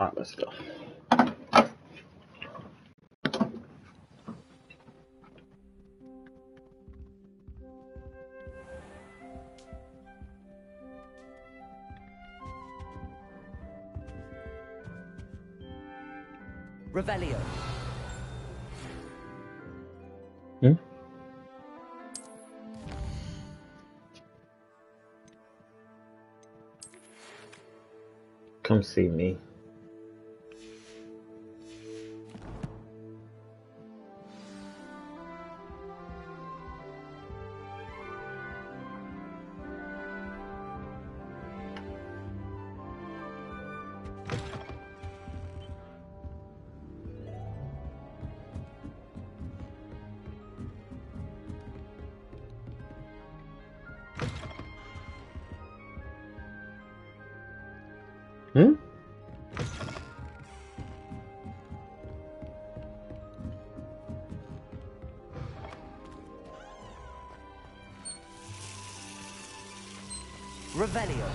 Alright, let's go. Revelio. Hmm? Come see me. Hmm? Revelio.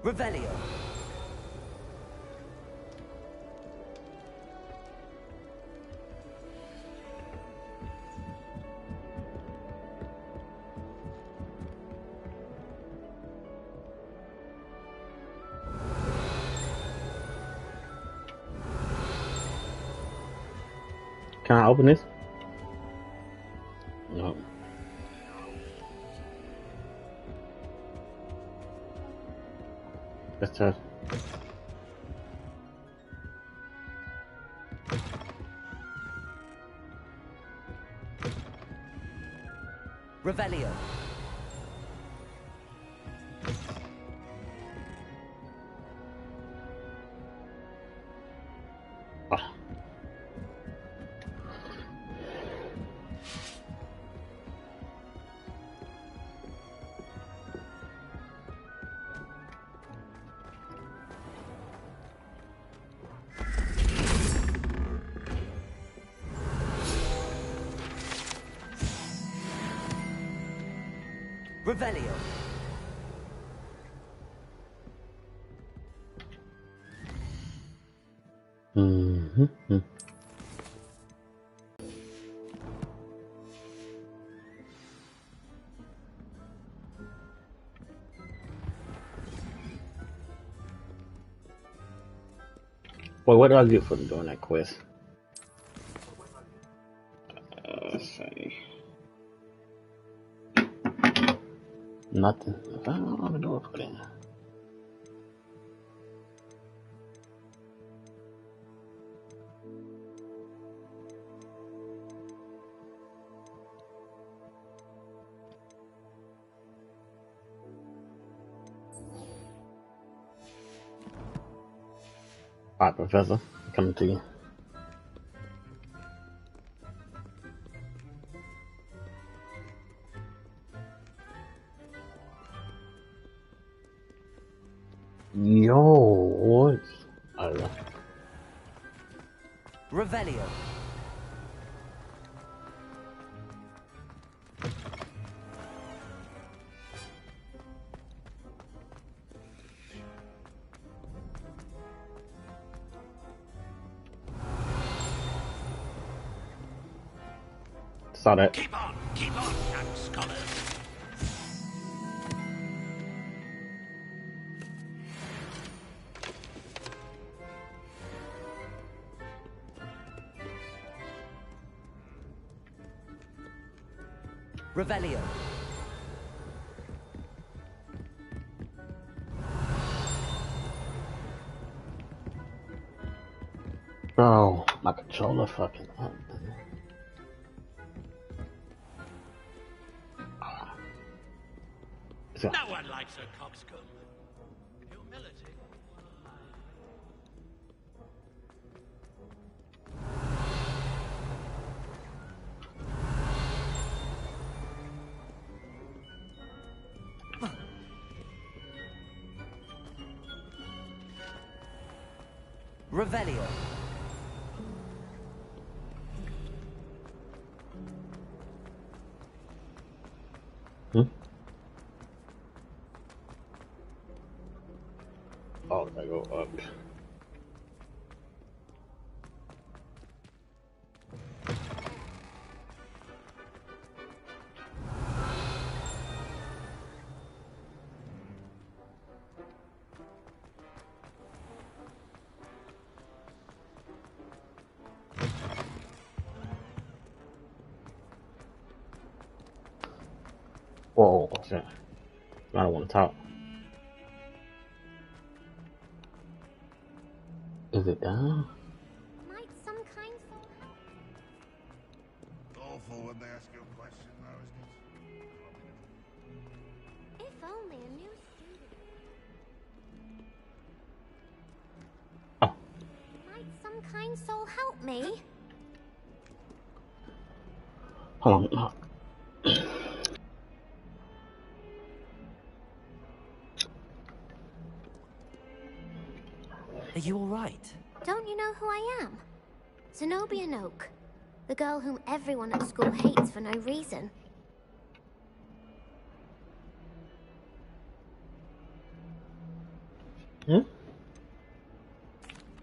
Revelio. Can I open this? No. That's tough. Revelio. Ah. Revelio. Mm-hmm. Boy, what do I get for doing that quest? Let's see. Nothing. I don't want to do it for that. Alright, Professor. Coming to you. Yo, what? I don't know. Revelio. Saw that. Keep on, young scholars. Revelio. My controller fucking up, man. No one likes a coxcomb. Humility. Revelio. Oh, I go up. Whoa, what's that? I don't want to talk. Is it down? Might some kind soul help? Awful when they ask you a question, though, isn't it? If only a new student. Oh. Might some kind soul help me? Hold on. Are you alright? Don't you know who I am? Zenobia Noak. The girl whom everyone at school hates for no reason. Hmm?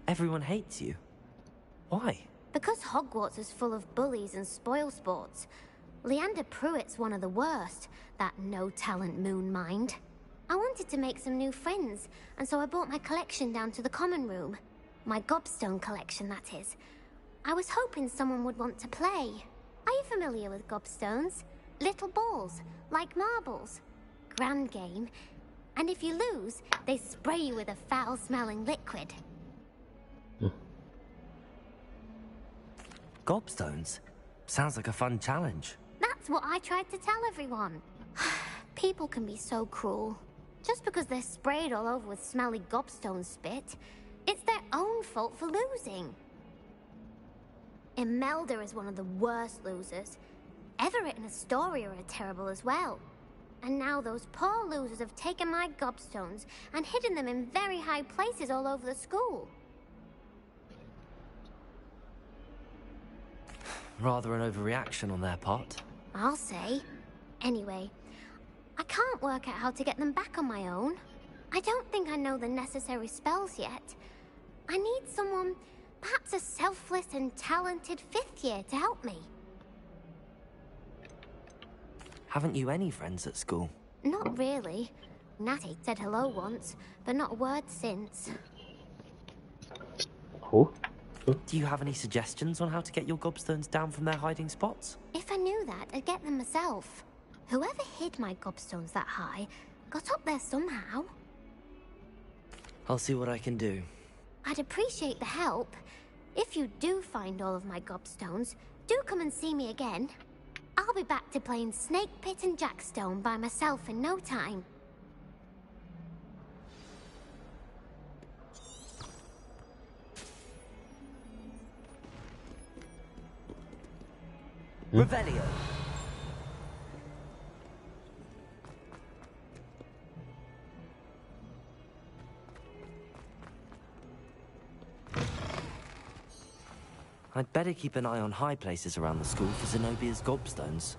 Everyone hates you. Why? Because Hogwarts is full of bullies and spoilsports. Leander Pruitt's one of the worst, that no-talent moon mind. I wanted to make some new friends, and so I brought my collection down to the common room. My gobstone collection, that is. I was hoping someone would want to play. Are you familiar with gobstones? Little balls, like marbles. Grand game. And if you lose, they spray you with a foul-smelling liquid. Gobstones? Sounds like a fun challenge. That's what I tried to tell everyone. People can be so cruel. Just because they're sprayed all over with smelly gobstone spit, it's their own fault for losing. Imelda is one of the worst losers. Everett and Astoria are terrible as well. And now those poor losers have taken my gobstones and hidden them in very high places all over the school. Rather an overreaction on their part. I'll say. Anyway, I can't work out how to get them back on my own. I don't think I know the necessary spells yet. I need someone, perhaps a selfless and talented fifth year to help me. Haven't you any friends at school? Not really. Natty said hello once, but not a word since. Who? Do you have any suggestions on how to get your gobstones down from their hiding spots? If I knew that, I'd get them myself. Whoever hid my gobstones that high got up there somehow. I'll see what I can do. I'd appreciate the help. If you do find all of my gobstones, do come and see me again. I'll be back to playing Snake Pit and Jackstone by myself in no time. Revelio. I'd better keep an eye on high places around the school for Zenobia's gobstones.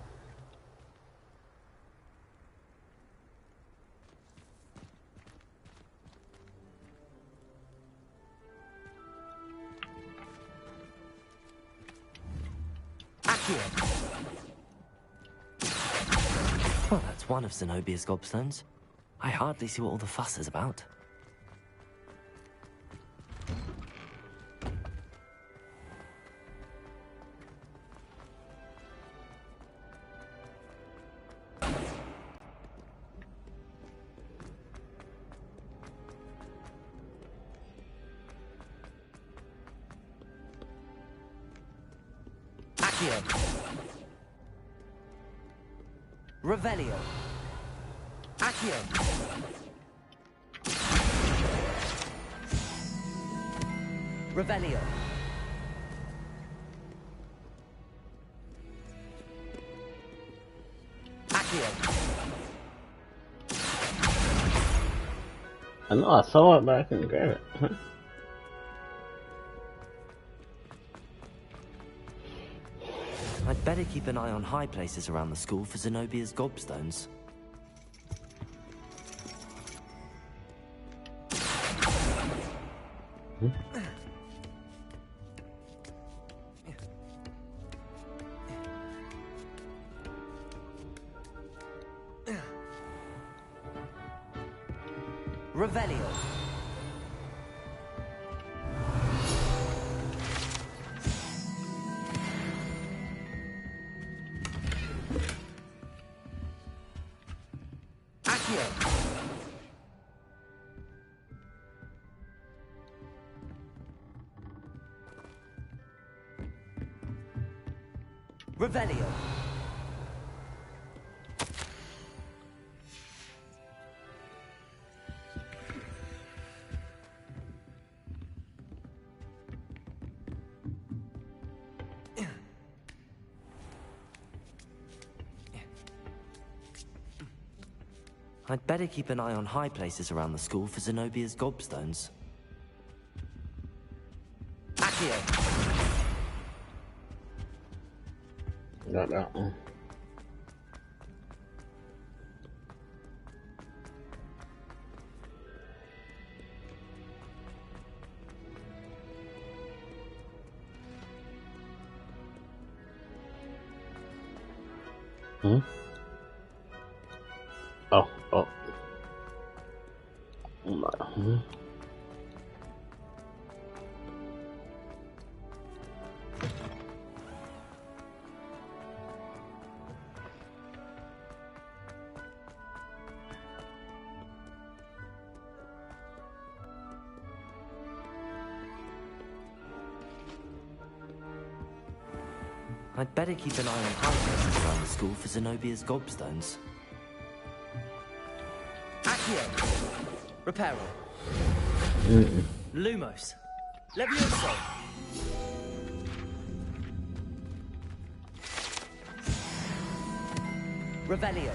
Well, that's one of Zenobia's gobstones. I hardly see what all the fuss is about. Accio. Revelio. Accio. Revelio. Accio. I know I saw it, but I couldn't grab it. Huh? I'd better keep an eye on high places around the school for Zenobia's gobstones. Revelio. Accio. Revelio. I'd better keep an eye on high places around the school for Zenobia's gobstones. Accio. Got that one. Hmm? Oh. Hmm. I'd better keep an eye on high places around the school for Zenobia's gobstones. Accio. Reparo. Lumos. Levioso. Revelio.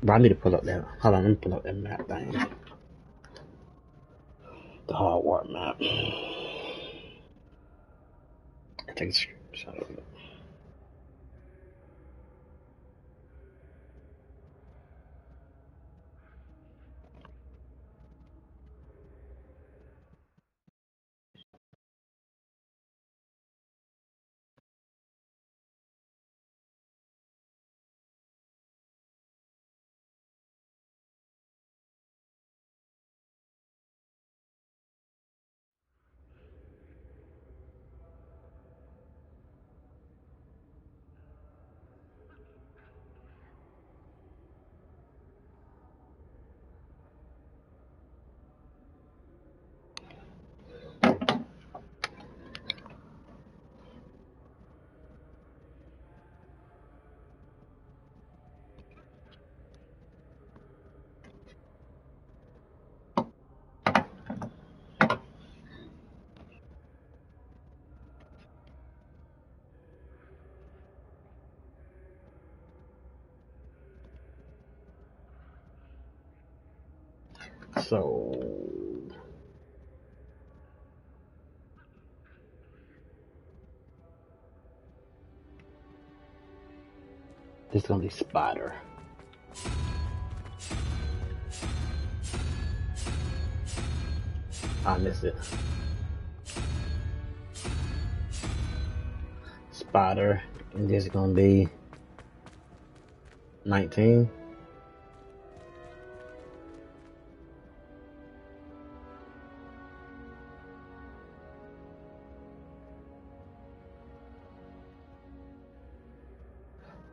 But I need to pull up that. Hold on, let me pull up that map thing. The Hogwarts map. I take a screenshot of it. So this is gonna be Spider. I missed it. Spider, and this is gonna be 19.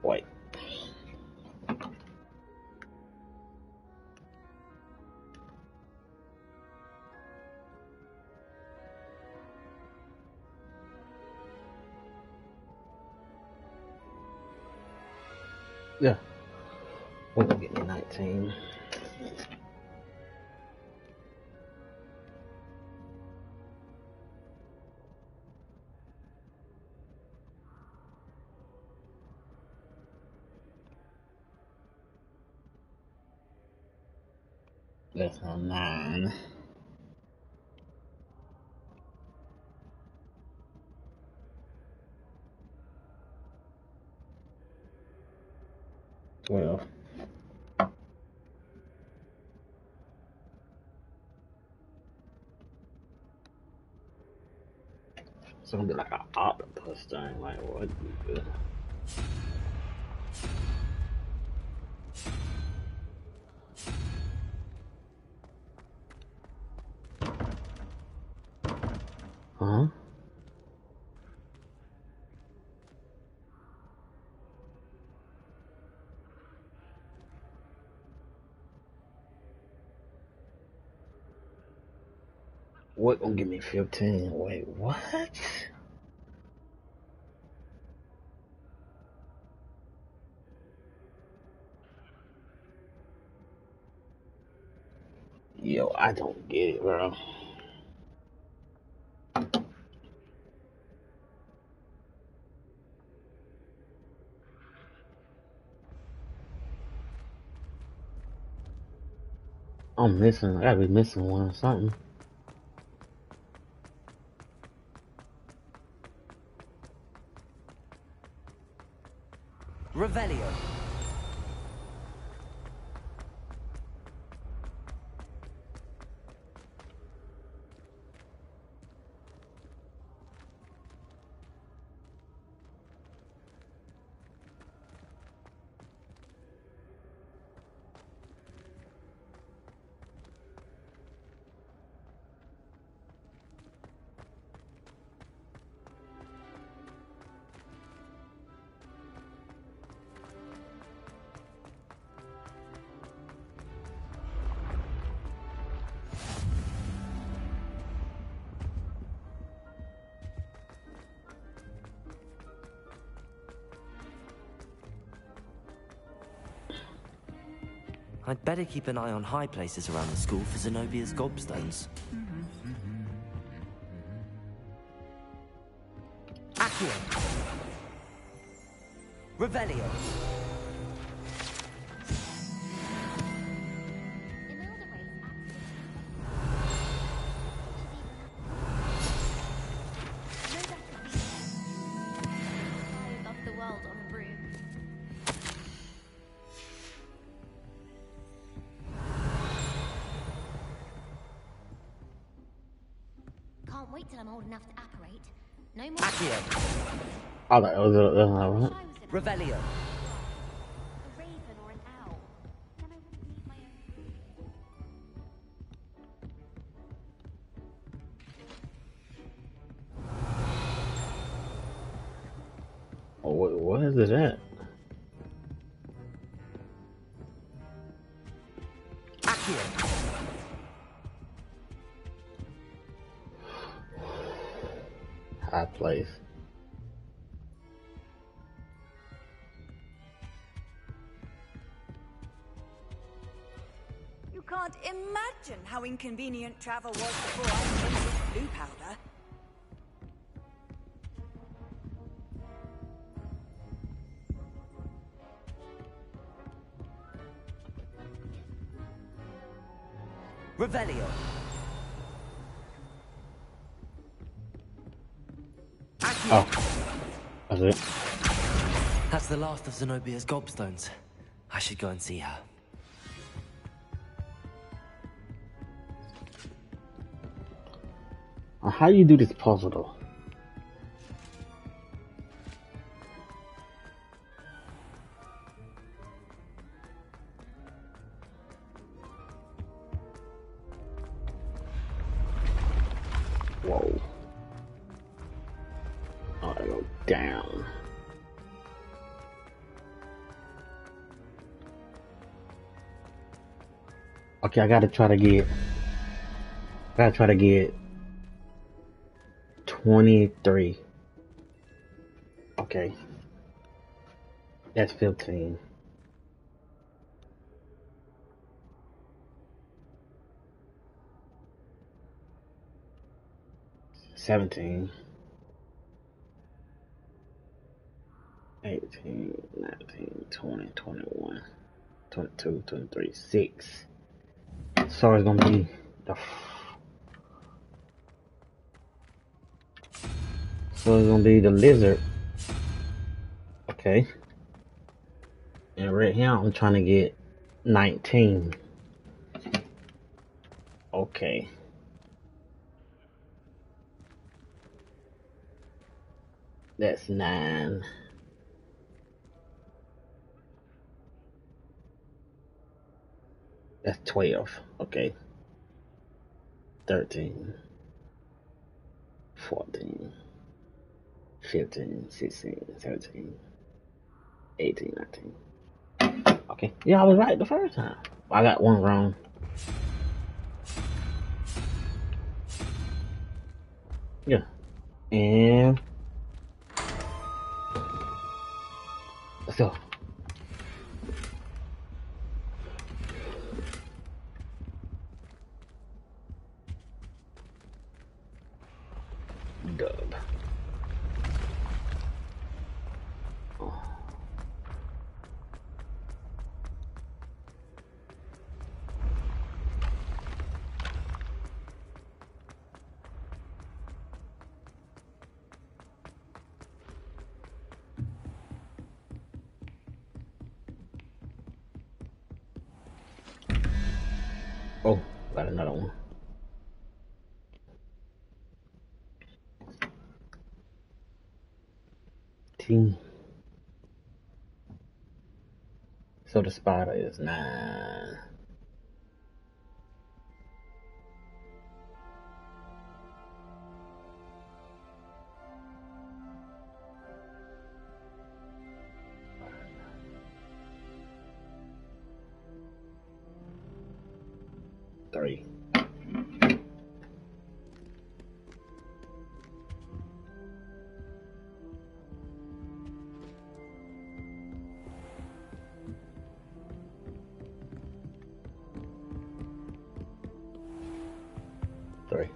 Wait. Yeah. We're gonna get me 19. That's a 9. Well, it's gonna be like an octopus thing. Like, what? Huh? What gonna give me 15? Wait, what? Yo, I don't get it, bro. I'm missing. I gotta be missing one or something. Revelio. I'd better keep an eye on high places around the school for Zenobia's gobstones. Accio. Revelio. Can't wait till I'm old enough to apparate. No more. Accio. Oh, that was right? Revelio. A raven or an owl. Then I wouldn't need my own. Oh, what is it at? Accio. High place. You can't imagine how inconvenient travel was before I invented blue powder. Revelio. Accio. Oh, that's it. That's the last of Zenobia's gobstones. I should go and see her. How you do this puzzle though? Whoa. Oh, I go down. Okay, I gotta try to get 23. Okay. That's 15. $17, 18, 19, 20, 21, 22, 23, 6. So it's gonna be the lizard. Okay. And right here I'm trying to get 19. Okay. That's 9. That's 12. Okay. 13, 14, 15, 16, 17, 18, 19. Okay. Yeah, I was right the first time. I got one wrong. Yeah. And let's go. Dub. Oh. Oh, got another one. Team. So the spider is 9. Three. Three.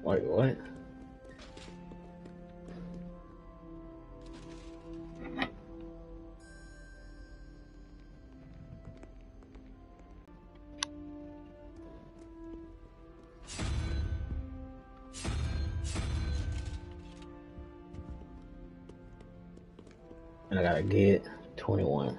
Wait, what? And I gotta get 21.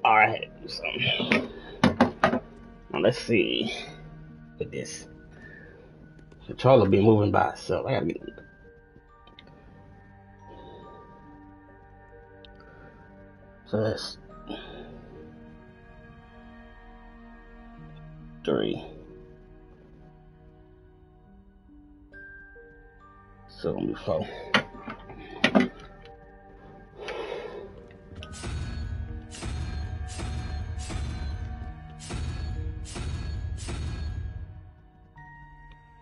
Alright, so now let's see with this. Controller be moving by itself. I gotta get so that's 3. So it'll be 4.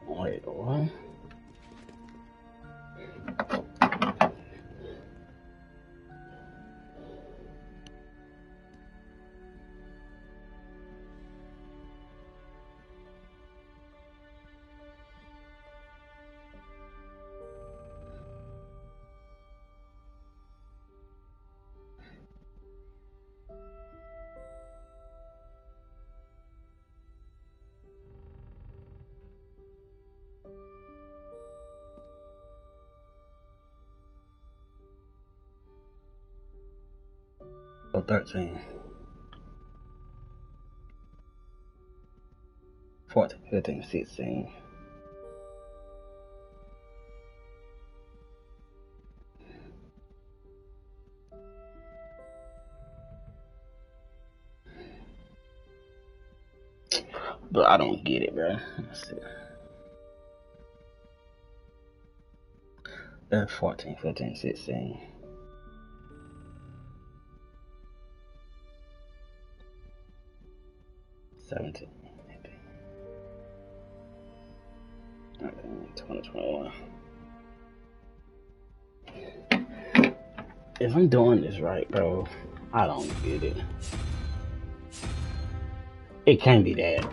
Wait, what? So 13, 14, 15, 16. But I don't get it, bro. Let's see. That's 14, 15, 16. 17, 18, 19, 20, 21. If I'm doing this right, bro, I don't get it. It can't be that.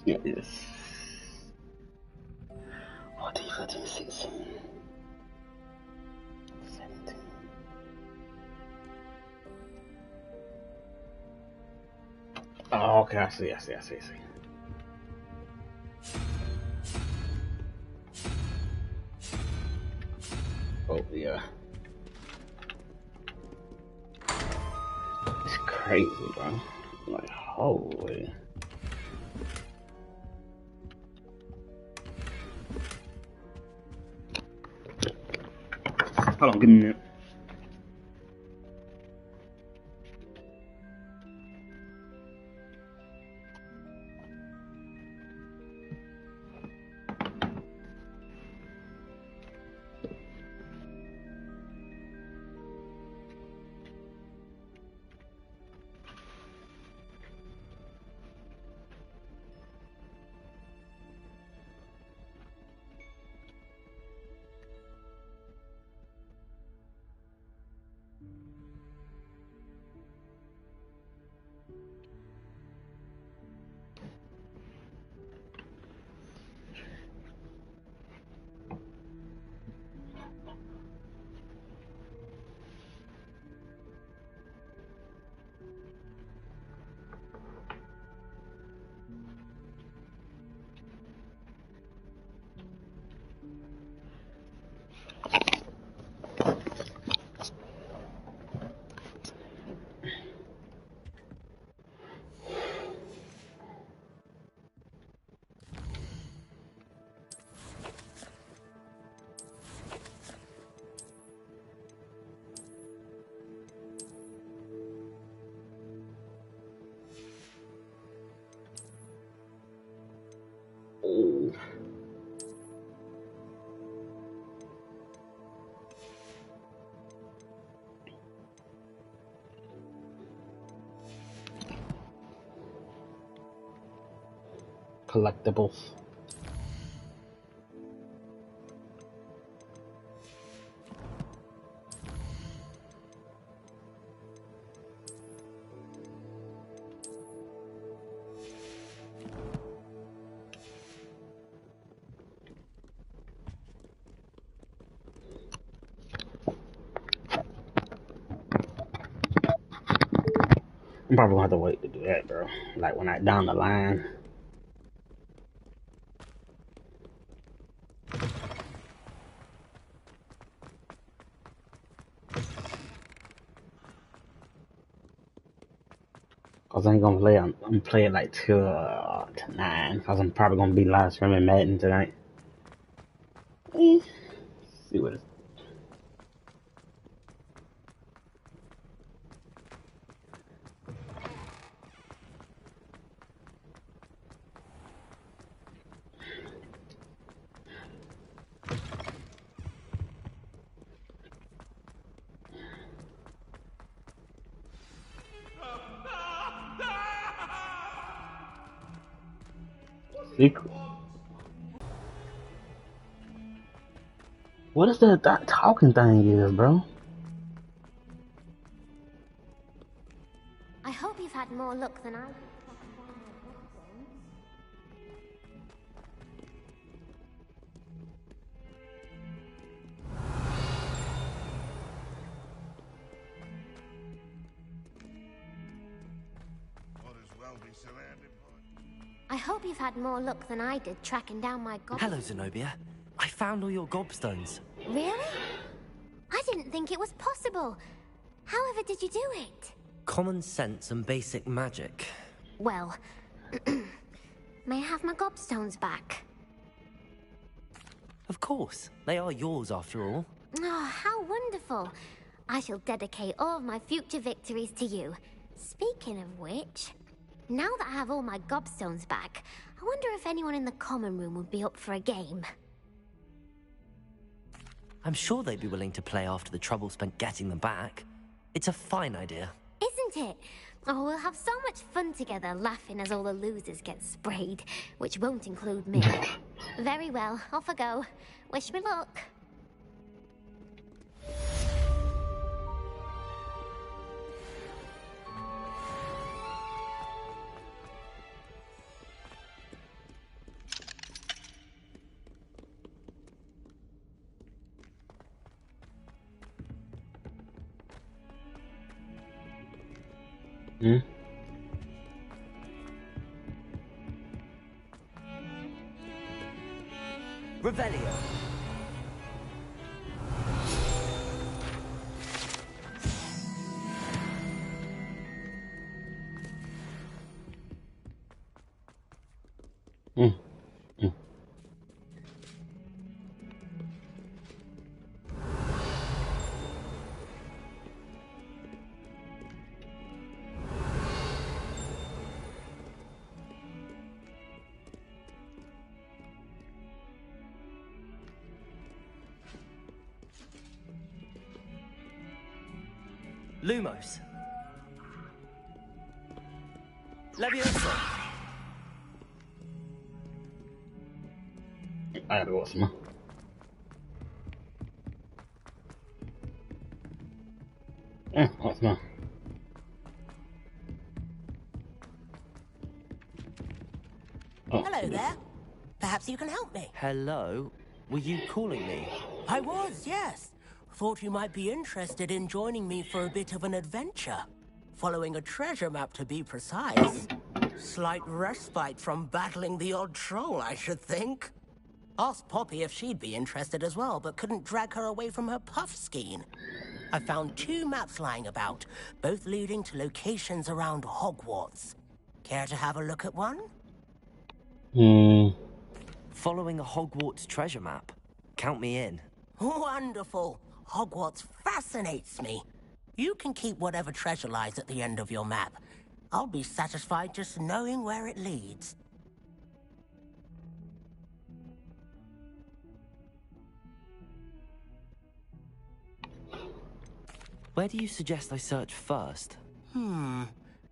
It is 14, 15, 16, 17. Oh, okay, I see. Oh, yeah. It's crazy, bro. Like, holy. Hold on, give me a minute. Oh. Collectibles. I'm probably gonna have to wait to do that, bro. Like when I down the line. Cause I ain't gonna play. I'm gonna play it like till to 9. Cause I'm probably gonna be live streaming Madden tonight. See what it's. Secret. What is that talking thing is, bro? I hope you've had more luck than I did. Might as well be surrounded by. I hope you've had more luck than I did tracking down my gob. Hello, Zenobia. I found all your gobstones. Really? I didn't think it was possible. However did you do it? Common sense and basic magic. Well, may I have my gobstones back? Of course. They are yours after all. Oh, how wonderful. I shall dedicate all of my future victories to you. Speaking of which, now that I have all my gobstones back, I wonder if anyone in the common room would be up for a game. I'm sure they'd be willing to play after the trouble spent getting them back. It's a fine idea. Isn't it? Oh, we'll have so much fun together, laughing as all the losers get sprayed, which won't include me. Very well, off I go. Wish me luck. Hmm? Revelio. Hmm. Hmm. Lumos. Leviosa. I gotta go some more. Yeah, what's more? Oh, Hello there. Perhaps you can help me. Hello? Were you calling me? I was, yes. Thought you might be interested in joining me for a bit of an adventure. Following a treasure map, to be precise. Slight respite from battling the odd troll, I should think. Asked Poppy if she'd be interested as well, but couldn't drag her away from her puff skein. I found 2 maps lying about, both leading to locations around Hogwarts. Care to have a look at one? Following a Hogwarts treasure map. Count me in. Wonderful. Hogwarts fascinates me. You can keep whatever treasure lies at the end of your map. I'll be satisfied just knowing where it leads. Where do you suggest I search first?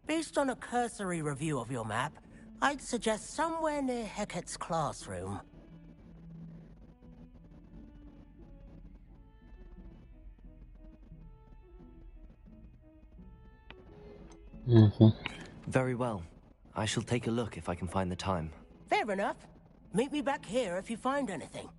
Based on a cursory review of your map, I'd suggest somewhere near Hecat's classroom. Very well. I shall take a look if I can find the time. Fair enough. Meet me back here if you find anything.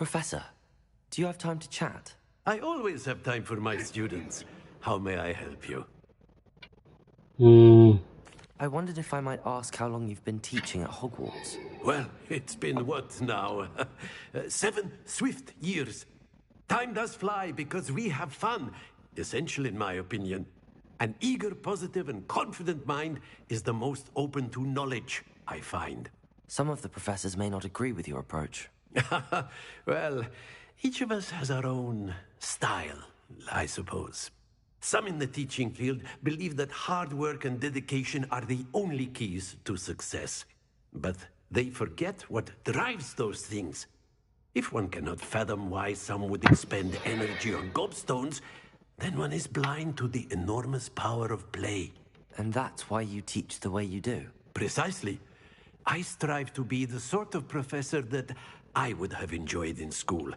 Professor, do you have time to chat? I always have time for my students. How may I help you? I wondered if I might ask how long you've been teaching at Hogwarts. Well, it's been what now? 7 swift years. Time does fly because we have fun. Essential in my opinion. An eager, positive, and confident mind is the most open to knowledge, I find. Some of the professors may not agree with your approach. Well, each of us has our own style, I suppose. Some in the teaching field believe that hard work and dedication are the only keys to success. But they forget what drives those things. If one cannot fathom why some would expend energy on gobstones, then one is blind to the enormous power of play. And that's why you teach the way you do? Precisely. I strive to be the sort of professor that I would have enjoyed in school.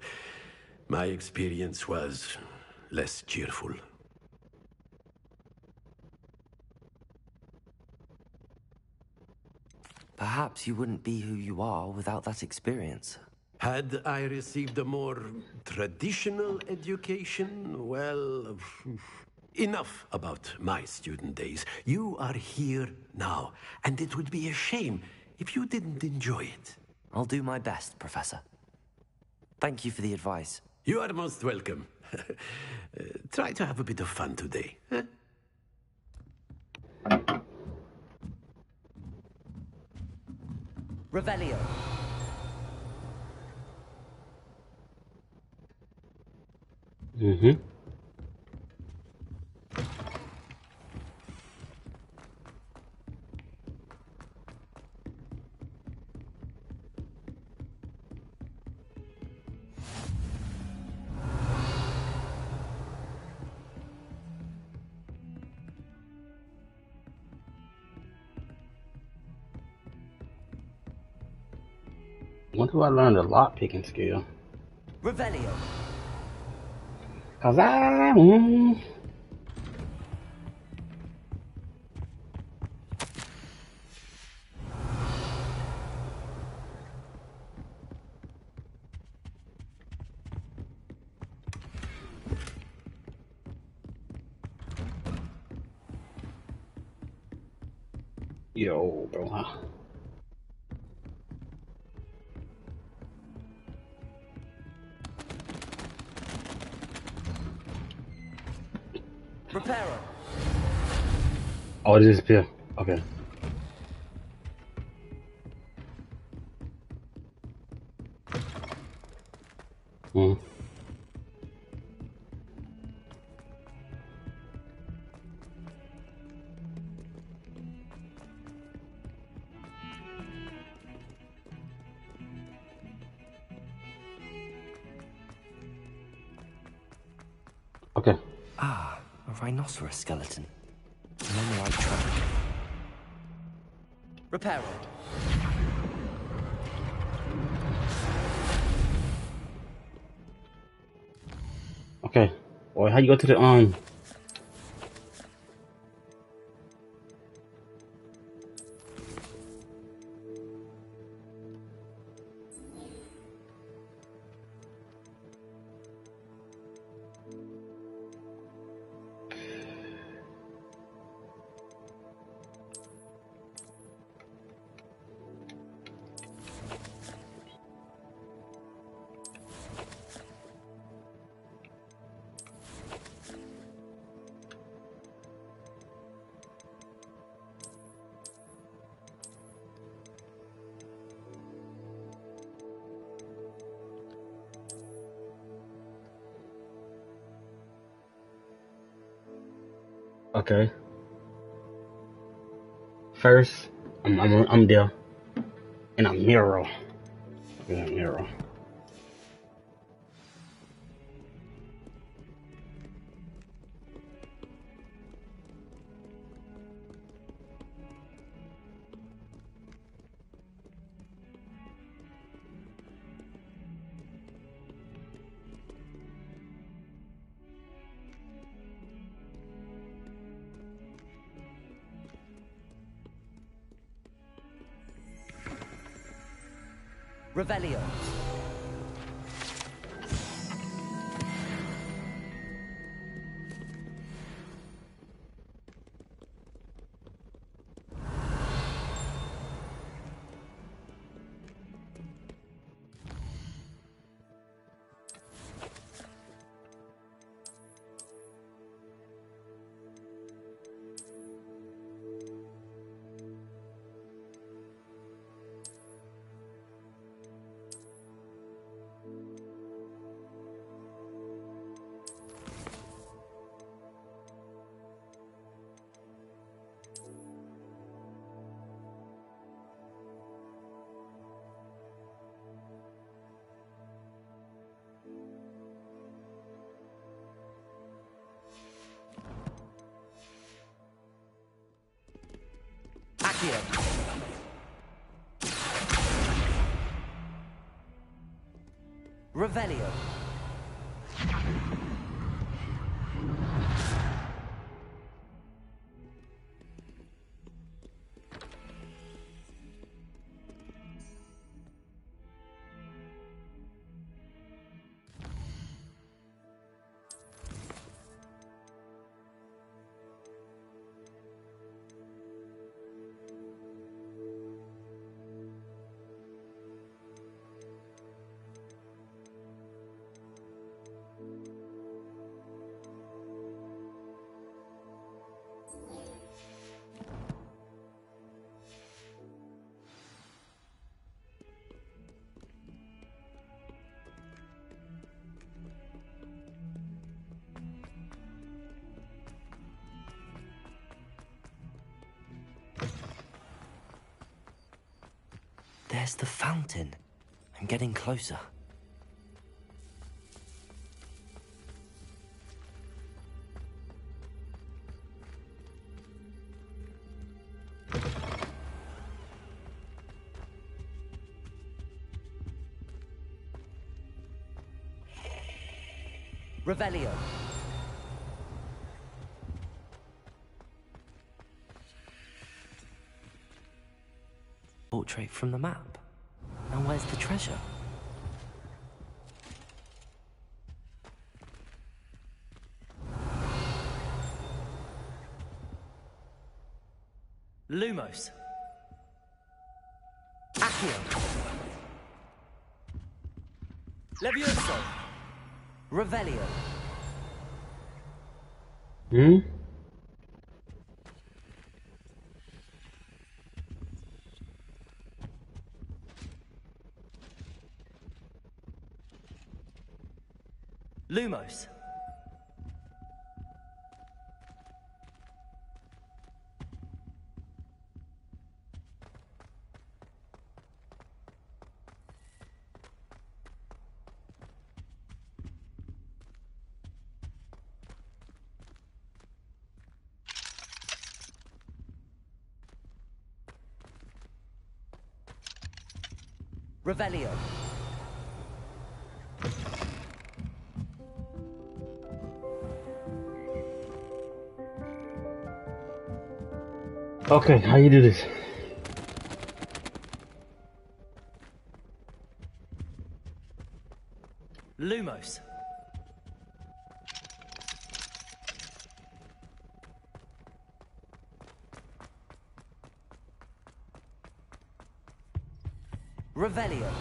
My experience was less cheerful. Perhaps you wouldn't be who you are without that experience. Had I received a more traditional education, well, enough about my student days. You are here now, and it would be a shame if you didn't enjoy it. I'll do my best, Professor. Thank you for the advice. You are most welcome. Try to have a bit of fun today. Huh? Revelio. I wonder who I learned a lock picking skill. Revelio. Cause yo, bro, huh? Reparo. Oh, it disappeared. Okay. Okay. Ah, a rhinoceros skeleton. I'm on the right track. Reparo. Okay. Boy, how you go to the Okay. First, I'm there in a mirror. In a mirror. Revelio. Accio. Revelio. There's the fountain. I'm getting closer. Revelio. Portrait from the map. Now where's the treasure? Lumos. Accio. Levioso. Revelio. Hmm? Lumos. Revelio. Okay, how you do this? Lumos. Revelio.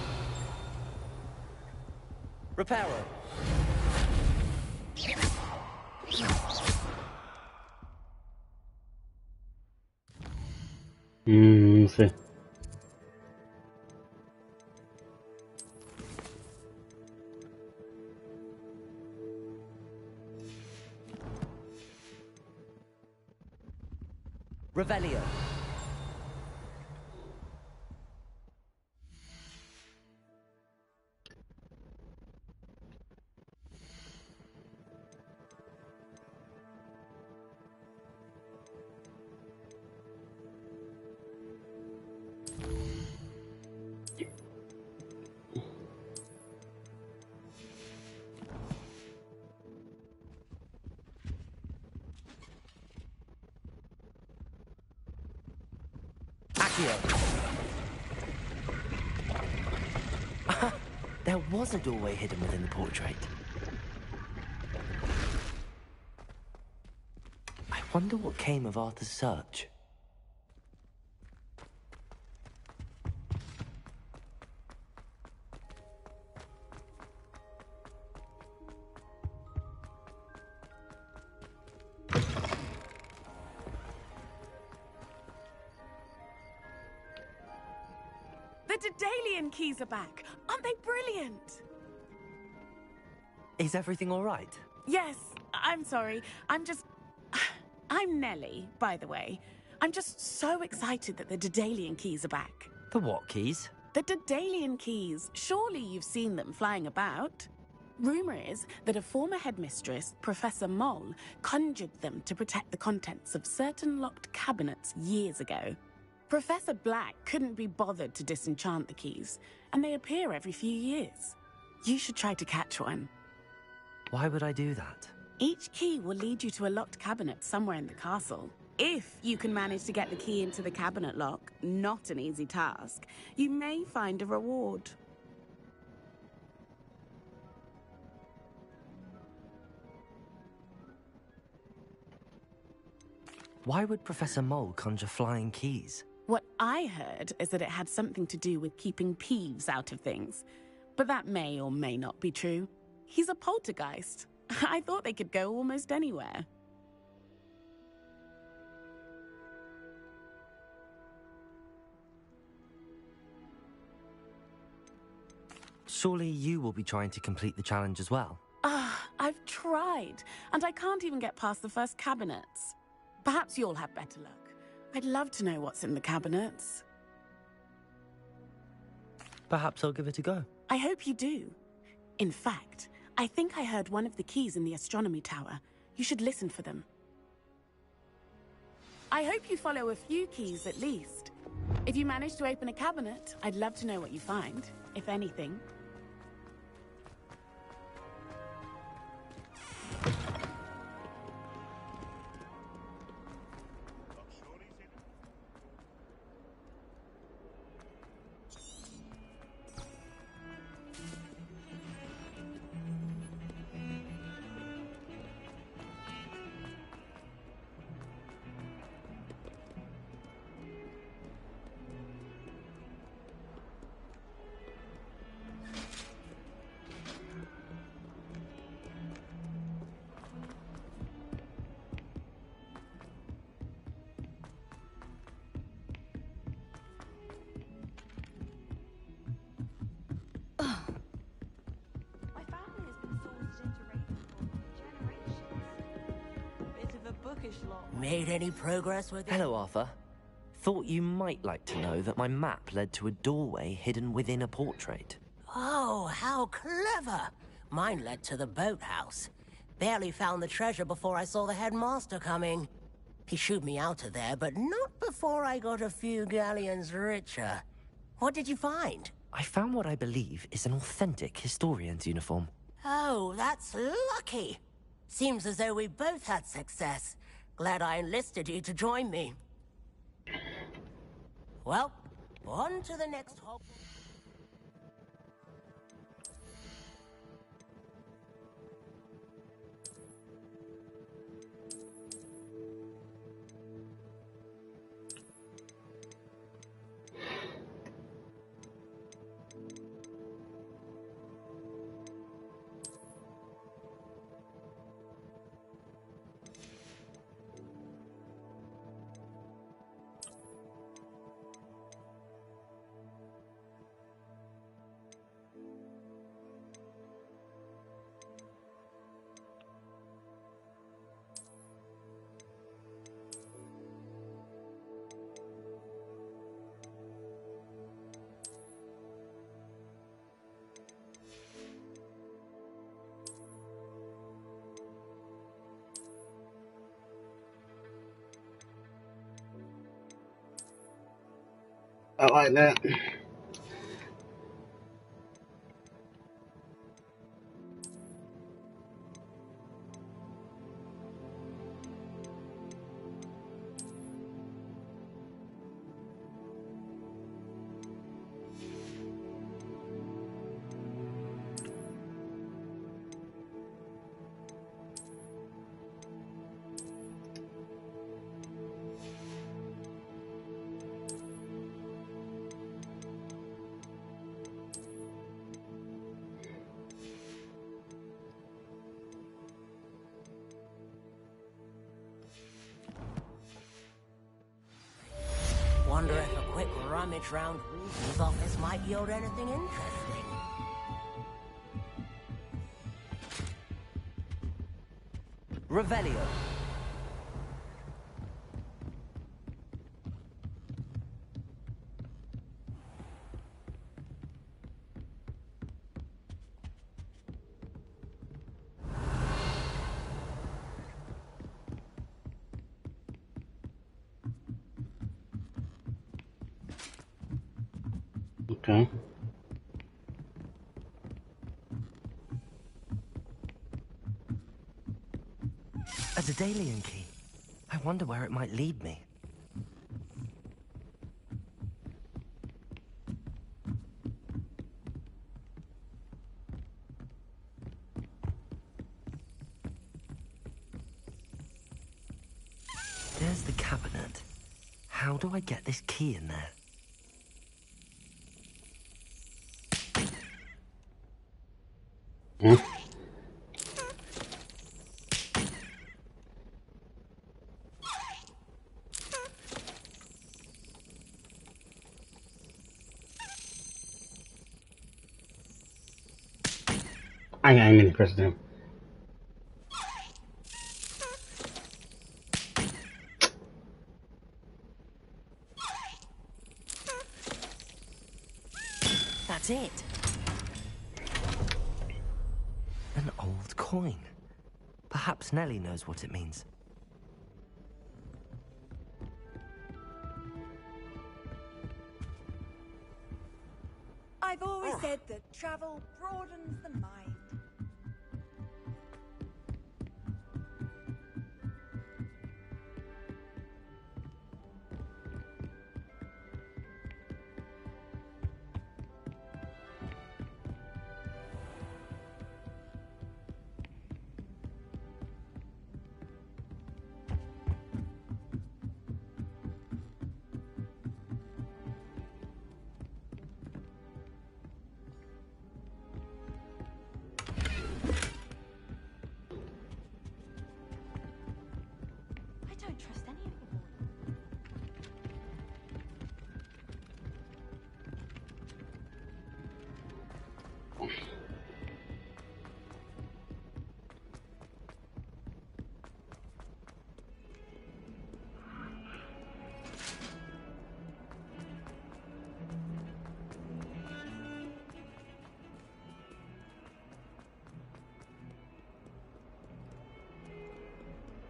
Reparo. See. Revelio. There was a doorway hidden within the portrait. I wonder what came of Arthur's search. The Daedalian keys are back. Aren't they brilliant? Is everything all right? Yes, I'm sorry. I'm Nellie, by the way. I'm just so excited that the Daedalian keys are back. The what keys? The Daedalian keys. Surely you've seen them flying about. Rumor is that a former headmistress, Professor Moll, conjured them to protect the contents of certain locked cabinets years ago. Professor Black couldn't be bothered to disenchant the keys, and they appear every few years. You should try to catch one. Why would I do that? Each key will lead you to a locked cabinet somewhere in the castle. If you can manage to get the key into the cabinet lock, not an easy task, you may find a reward. Why would Professor Mole conjure flying keys? What I heard is that it had something to do with keeping Peeves out of things. But that may or may not be true. He's a poltergeist. I thought they could go almost anywhere. Surely you will be trying to complete the challenge as well. I've tried, and I can't even get past the first cabinets. Perhaps you'll have better luck. I'd love to know what's in the cabinets. Perhaps I'll give it a go. I hope you do. In fact, I think I heard one of the keys in the astronomy tower. You should listen for them. I hope you follow a few keys at least. If you manage to open a cabinet, I'd love to know what you find, if anything. Made any progress with it? Hello, Arthur. Thought you might like to know that my map led to a doorway hidden within a portrait. Oh, how clever! Mine led to the boathouse. Barely found the treasure before I saw the headmaster coming. He shooed me out of there, but not before I got a few galleons richer. What did you find? I found what I believe is an authentic historian's uniform. Oh, that's lucky. Seems as though we both had success. Glad I enlisted you to join me. Well, on to the next Hogwarts. I like that. Wonder if a quick rummage round Weasley's office might yield anything interesting. Revelio. Okay. A Daedalian key. I wonder where it might lead me. There's the cabinet. How do I get this key in there? Hmm. I ain't many press them. That's it. An old coin. Perhaps Nellie knows what it means. I've always said that travel broadens the mind. I don't trust any of them.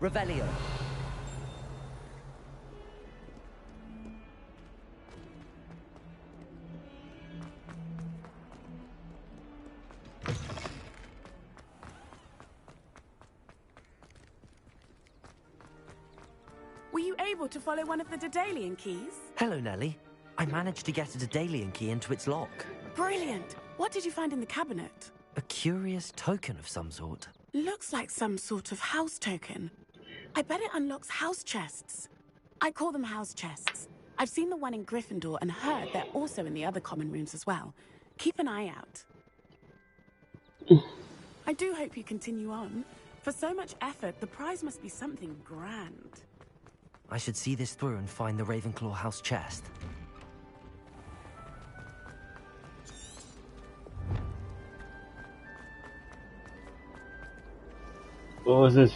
Revelio. Were you able to follow one of the Daedalian keys? Hello, Nellie. I managed to get a Daedalian key into its lock. Brilliant! What did you find in the cabinet? A curious token of some sort. Looks like some sort of house token. I bet it unlocks house chests. I call them house chests. I've seen the one in Gryffindor and heard they're also in the other common rooms as well. Keep an eye out. I do hope you continue on. For so much effort, the prize must be something grand. I should see this through and find the Ravenclaw house chest. What was this?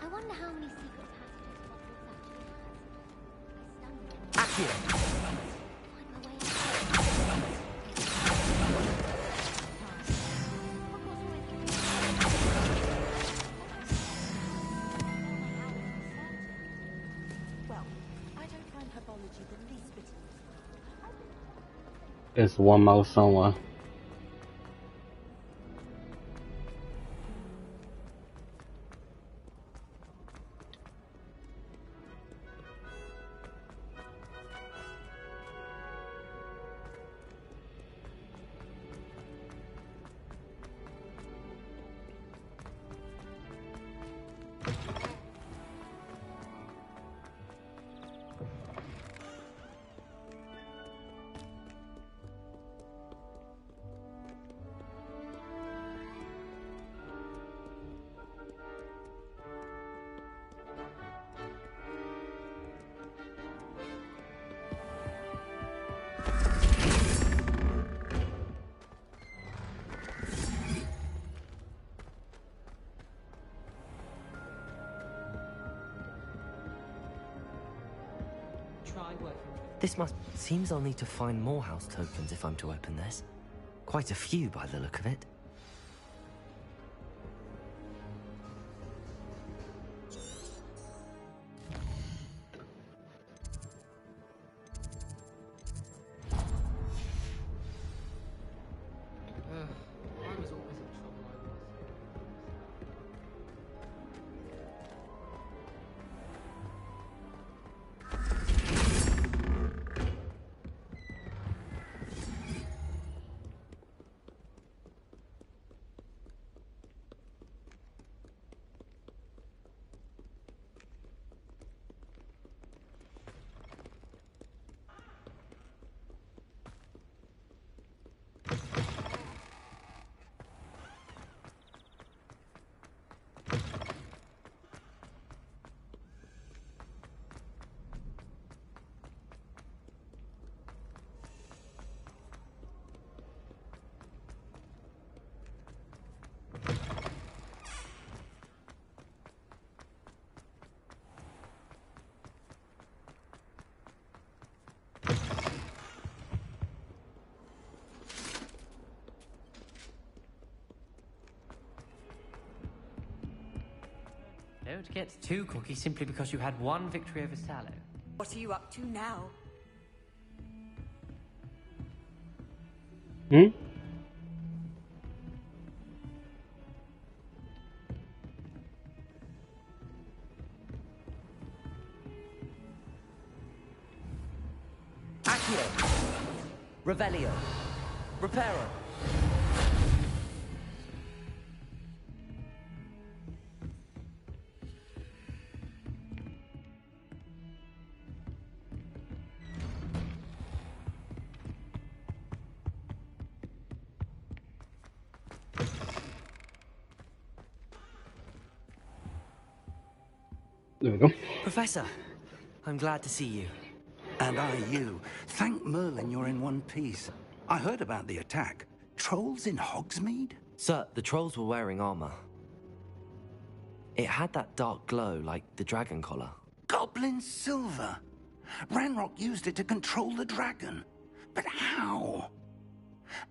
I wonder how many secret passages Hogwarts actually has. I stumbled Accio! find my way out. Well, I don't find herbology the least bit useful. It's one more somewhere. Seems I'll need to find more house tokens if I'm to open this. Quite a few by the look of it. Don't get too cocky simply because you had one victory over Sallow. What are you up to now? Hmm? Accio! Revelio! Reparo! There we go. Professor, I'm glad to see you. And I you. Thank Merlin you're in one piece. I heard about the attack. Trolls in Hogsmeade? Sir, the trolls were wearing armor. It had that dark glow like the dragon collar. Goblin silver. Ranrock used it to control the dragon. But how?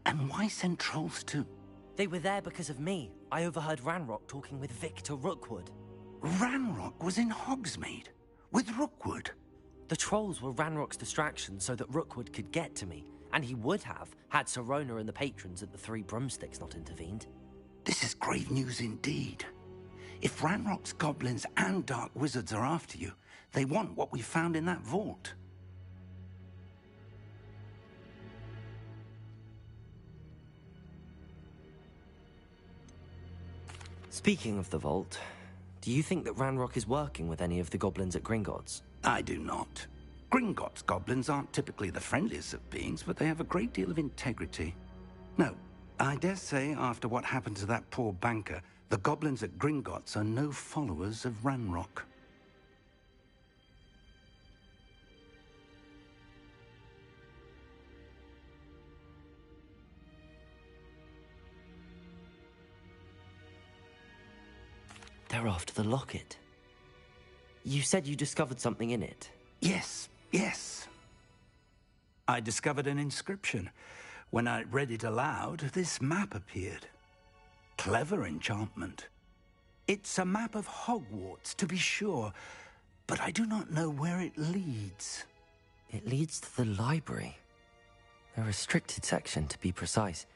And why send trolls to... They were there because of me. I overheard Ranrock talking with Victor Rookwood. Ranrock was in Hogsmeade? With Rookwood? The trolls were Ranrock's distraction so that Rookwood could get to me. And he would have, had Sirona and the patrons at the Three Broomsticks not intervened. This is grave news indeed. If Ranrock's goblins and dark wizards are after you, they want what we found in that vault. Speaking of the vault, do you think that Ranrock is working with any of the goblins at Gringotts? I do not. Gringotts goblins aren't typically the friendliest of beings, but they have a great deal of integrity. No, I dare say after what happened to that poor banker, the goblins at Gringotts are no followers of Ranrock. They're after the locket. You said you discovered something in it. Yes, yes. I discovered an inscription. When I read it aloud, this map appeared. Clever enchantment. It's a map of Hogwarts, to be sure, but I do not know where it leads. It leads to the library. A restricted section, to be precise,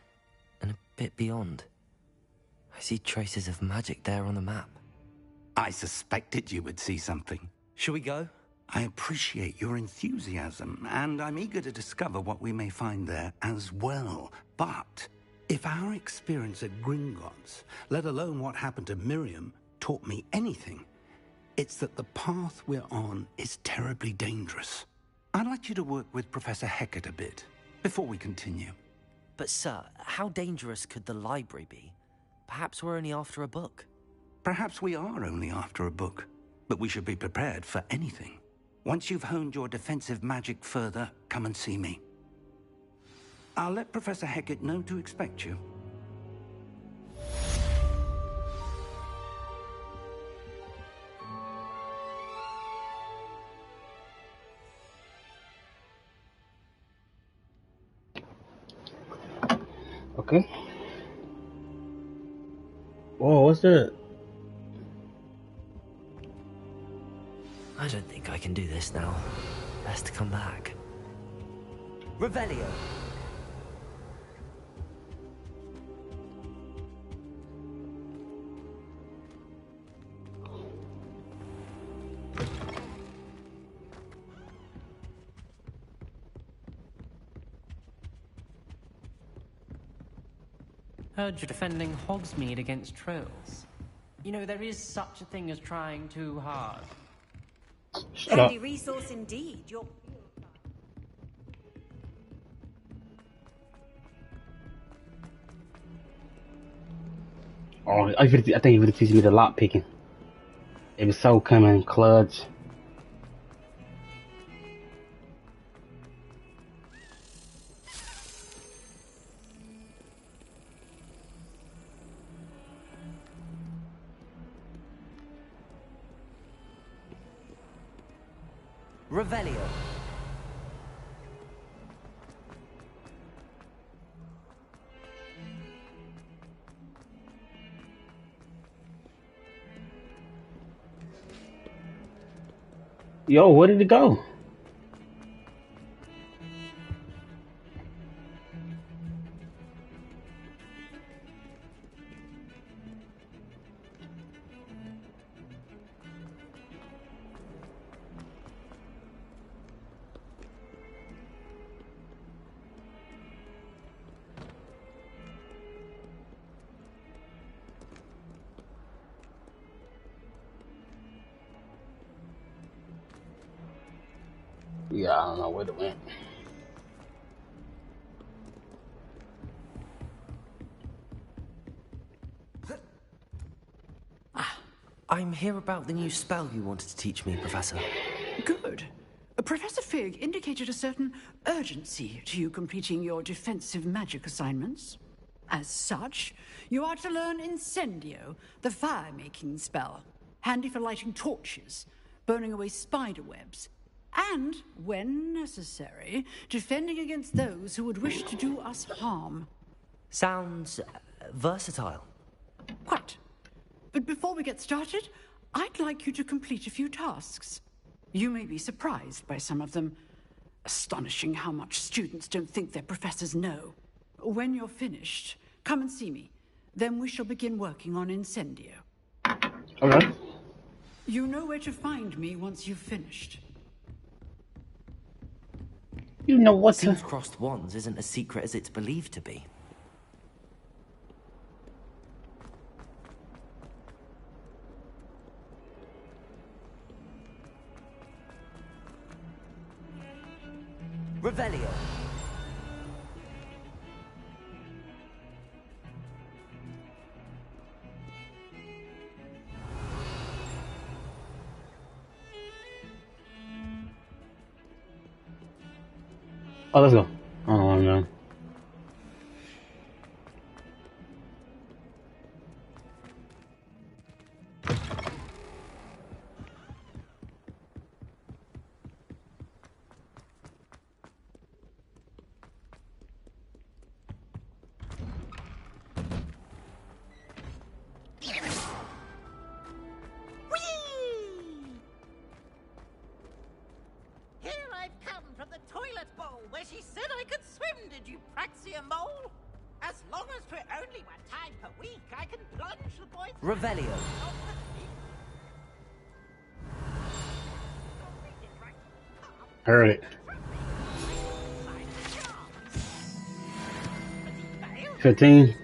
and a bit beyond. I see traces of magic there on the map. I suspected you would see something. Shall we go? I appreciate your enthusiasm, and I'm eager to discover what we may find there as well. But if our experience at Gringotts, let alone what happened to Miriam, taught me anything, it's that the path we're on is terribly dangerous. I'd like you to work with Professor Hecat a bit before we continue. But sir, how dangerous could the library be? Perhaps we're only after a book. Perhaps we are only after a book, but we should be prepared for anything. Once you've honed your defensive magic further, come and see me. I'll let Professor Hecat know to expect you. Okay. Whoa, what's that? I don't think I can do this now. Best to come back. Revelio! Heard you're defending Hogsmeade against trolls. You know, there is such a thing as trying too hard. Handy resource indeed. You're... Oh, I think he would have teach me the lock picking. It was so coming clutch. Revelio! Yo, where did it go? Yeah, I don't know where it went. I'm here about the new spell you wanted to teach me, Professor. Good. Professor Fig indicated a certain urgency to you completing your defensive magic assignments. As such, you are to learn Incendio, the fire-making spell, handy for lighting torches, burning away spider webs, and, when necessary, defending against those who would wish to do us harm. Sounds versatile. Quite. But before we get started, I'd like you to complete a few tasks. You may be surprised by some of them. Astonishing how much students don't think their professors know. When you're finished, come and see me. Then we shall begin working on Incendio. Okay. You know where to find me once you've finished. You know what to... Seems crossed wands isn't as secret as it's believed to be. Revelio. Oh, let's go. Oh, no. Revelio. Heard it. 15.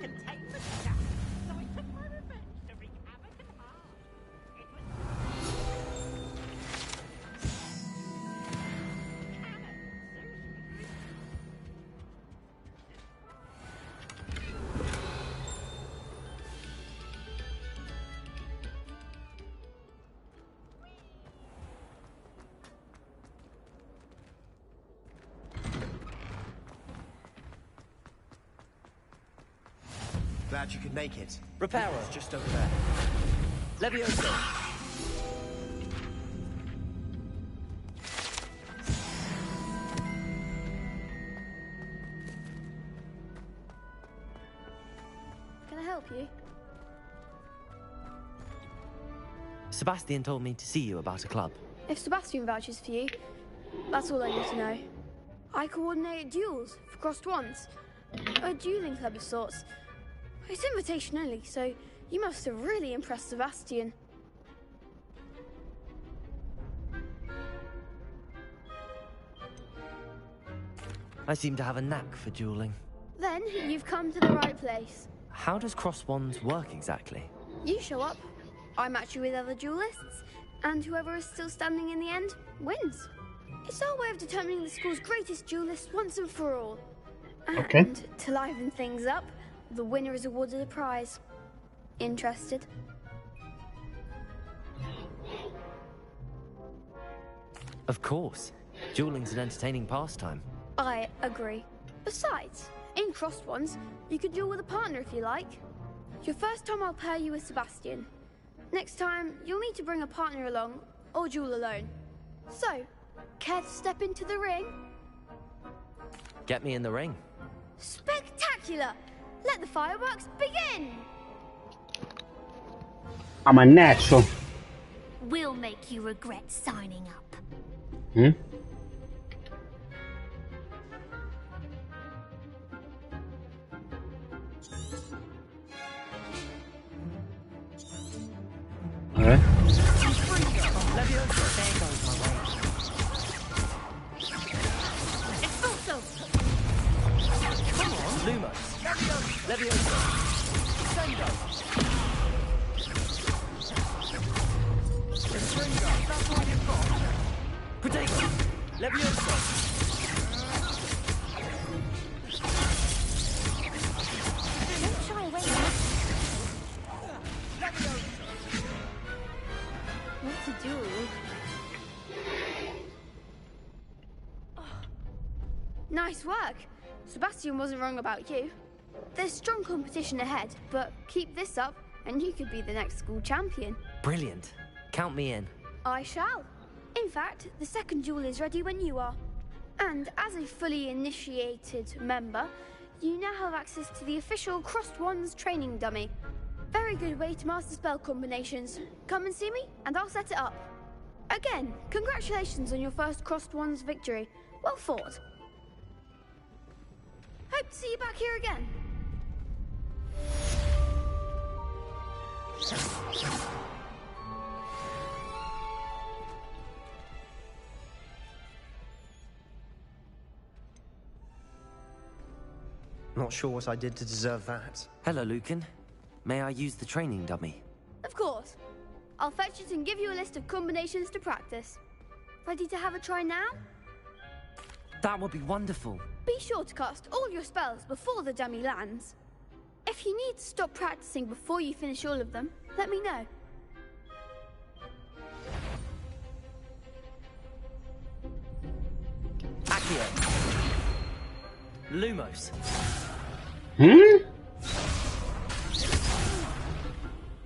Glad you could make it. Reparo. It's just over there. Levioso. Can I help you? Sebastian told me to see you about a club. If Sebastian vouches for you, that's all I need to know. I coordinate duels for crossed wands. A dueling club of sorts. It's invitation only, so you must have really impressed Sebastian. I seem to have a knack for dueling. Then you've come to the right place. How does cross wands work exactly? You show up, I match you with other duelists, and whoever is still standing in the end wins. It's our way of determining the school's greatest duelist once and for all. Okay. And to liven things up, the winner is awarded a prize. Interested? Of course. Dueling's an entertaining pastime. I agree. Besides, in crossed ones, you could duel with a partner if you like. Your first time I'll pair you with Sebastian. Next time, you'll need to bring a partner along, or duel alone. So, care to step into the ring? Get me in the ring. Spectacular! Let the fireworks begin! I'm a natural. We'll make you regret signing up. Hmm? Okay. Expulso! Come on, Lumos. Levioso. Sendo. Stringo. That's all you've got. Protego. Levioso. Don't shy away. What to do? Nice work. Sebastian wasn't wrong about you. There's strong competition ahead, but keep this up and you could be the next school champion. Brilliant. Count me in. I shall. In fact, the second duel is ready when you are. And as a fully initiated member, you now have access to the official Crossed Wands training dummy. Very good way to master spell combinations. Come and see me, and I'll set it up. Again, congratulations on your first Crossed Wands victory. Well fought. Hope to see you back here again. Not sure what I did to deserve that. Hello, Lucan. May I use the training dummy? Of course. I'll fetch it and give you a list of combinations to practice. Ready to have a try now? That would be wonderful. Be sure to cast all your spells before the dummy lands. If you need to stop practicing before you finish all of them, let me know. Accio. Lumos. Hmm?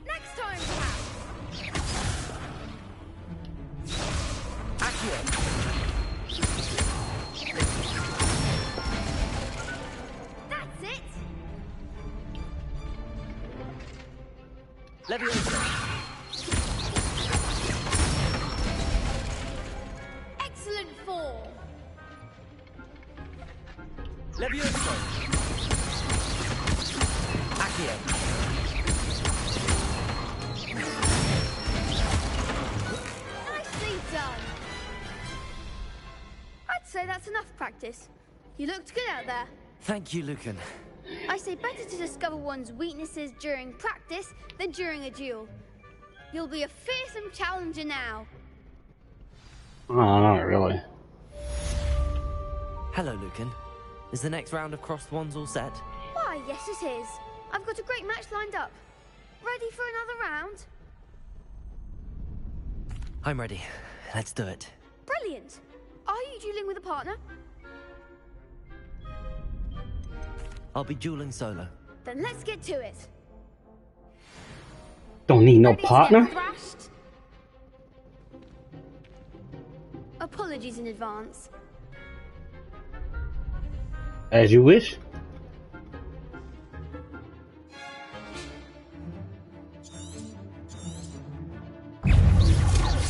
Next time, perhaps. Accio. That's it. Levioso. Excellent form. Levioso. Accio. Nicely done. I'd say that's enough practice. You looked good out there. Thank you, Lucan. I say better to discover one's weaknesses during practice than during a duel. You'll be a fearsome challenger now. Oh, not really. Hello, Lucan. Is the next round of Crossed Wands all set? Why, yes it is. I've got a great match lined up. Ready for another round? I'm ready. Let's do it. Brilliant. Are you dueling with a partner? I'll be dueling solo. Then let's get to it. Don't need no Ready to get partner. thrashed? Apologies in advance. As you wish.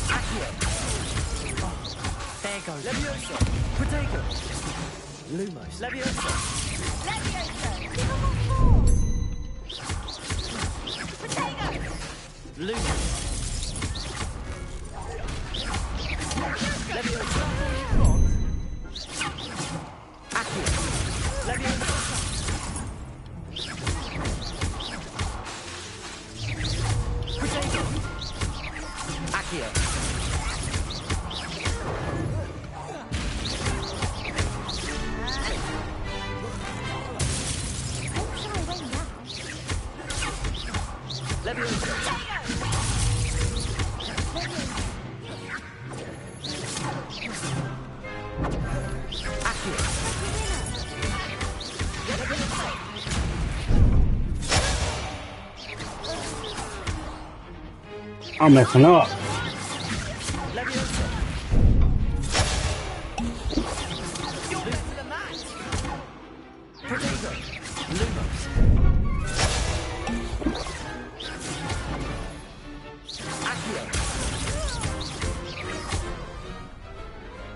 Accio. There goes. Levioso. Protego. Lumos. Levioso. Levioso. Give him a four. Potato. Lumos. Levioso. Accio. Levioso. Protego. Accio. Levioso. I'm messing up. Levioso. You're better than that. Protego. Lumos. Accio.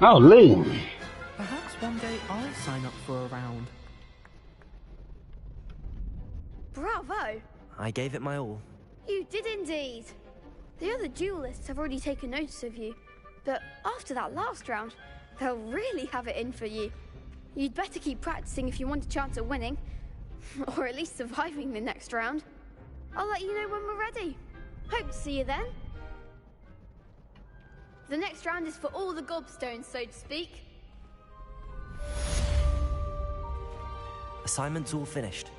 Oh, Lee. Perhaps one day I'll sign up for a round. Bravo! I gave it my all. You did indeed. The other duelists have already taken notice of you, but after that last round, they'll really have it in for you. You'd better keep practicing if you want a chance at winning, or at least surviving the next round. I'll let you know when we're ready. Hope to see you then. The next round is for all the gobstones, so to speak. Assignment's all finished.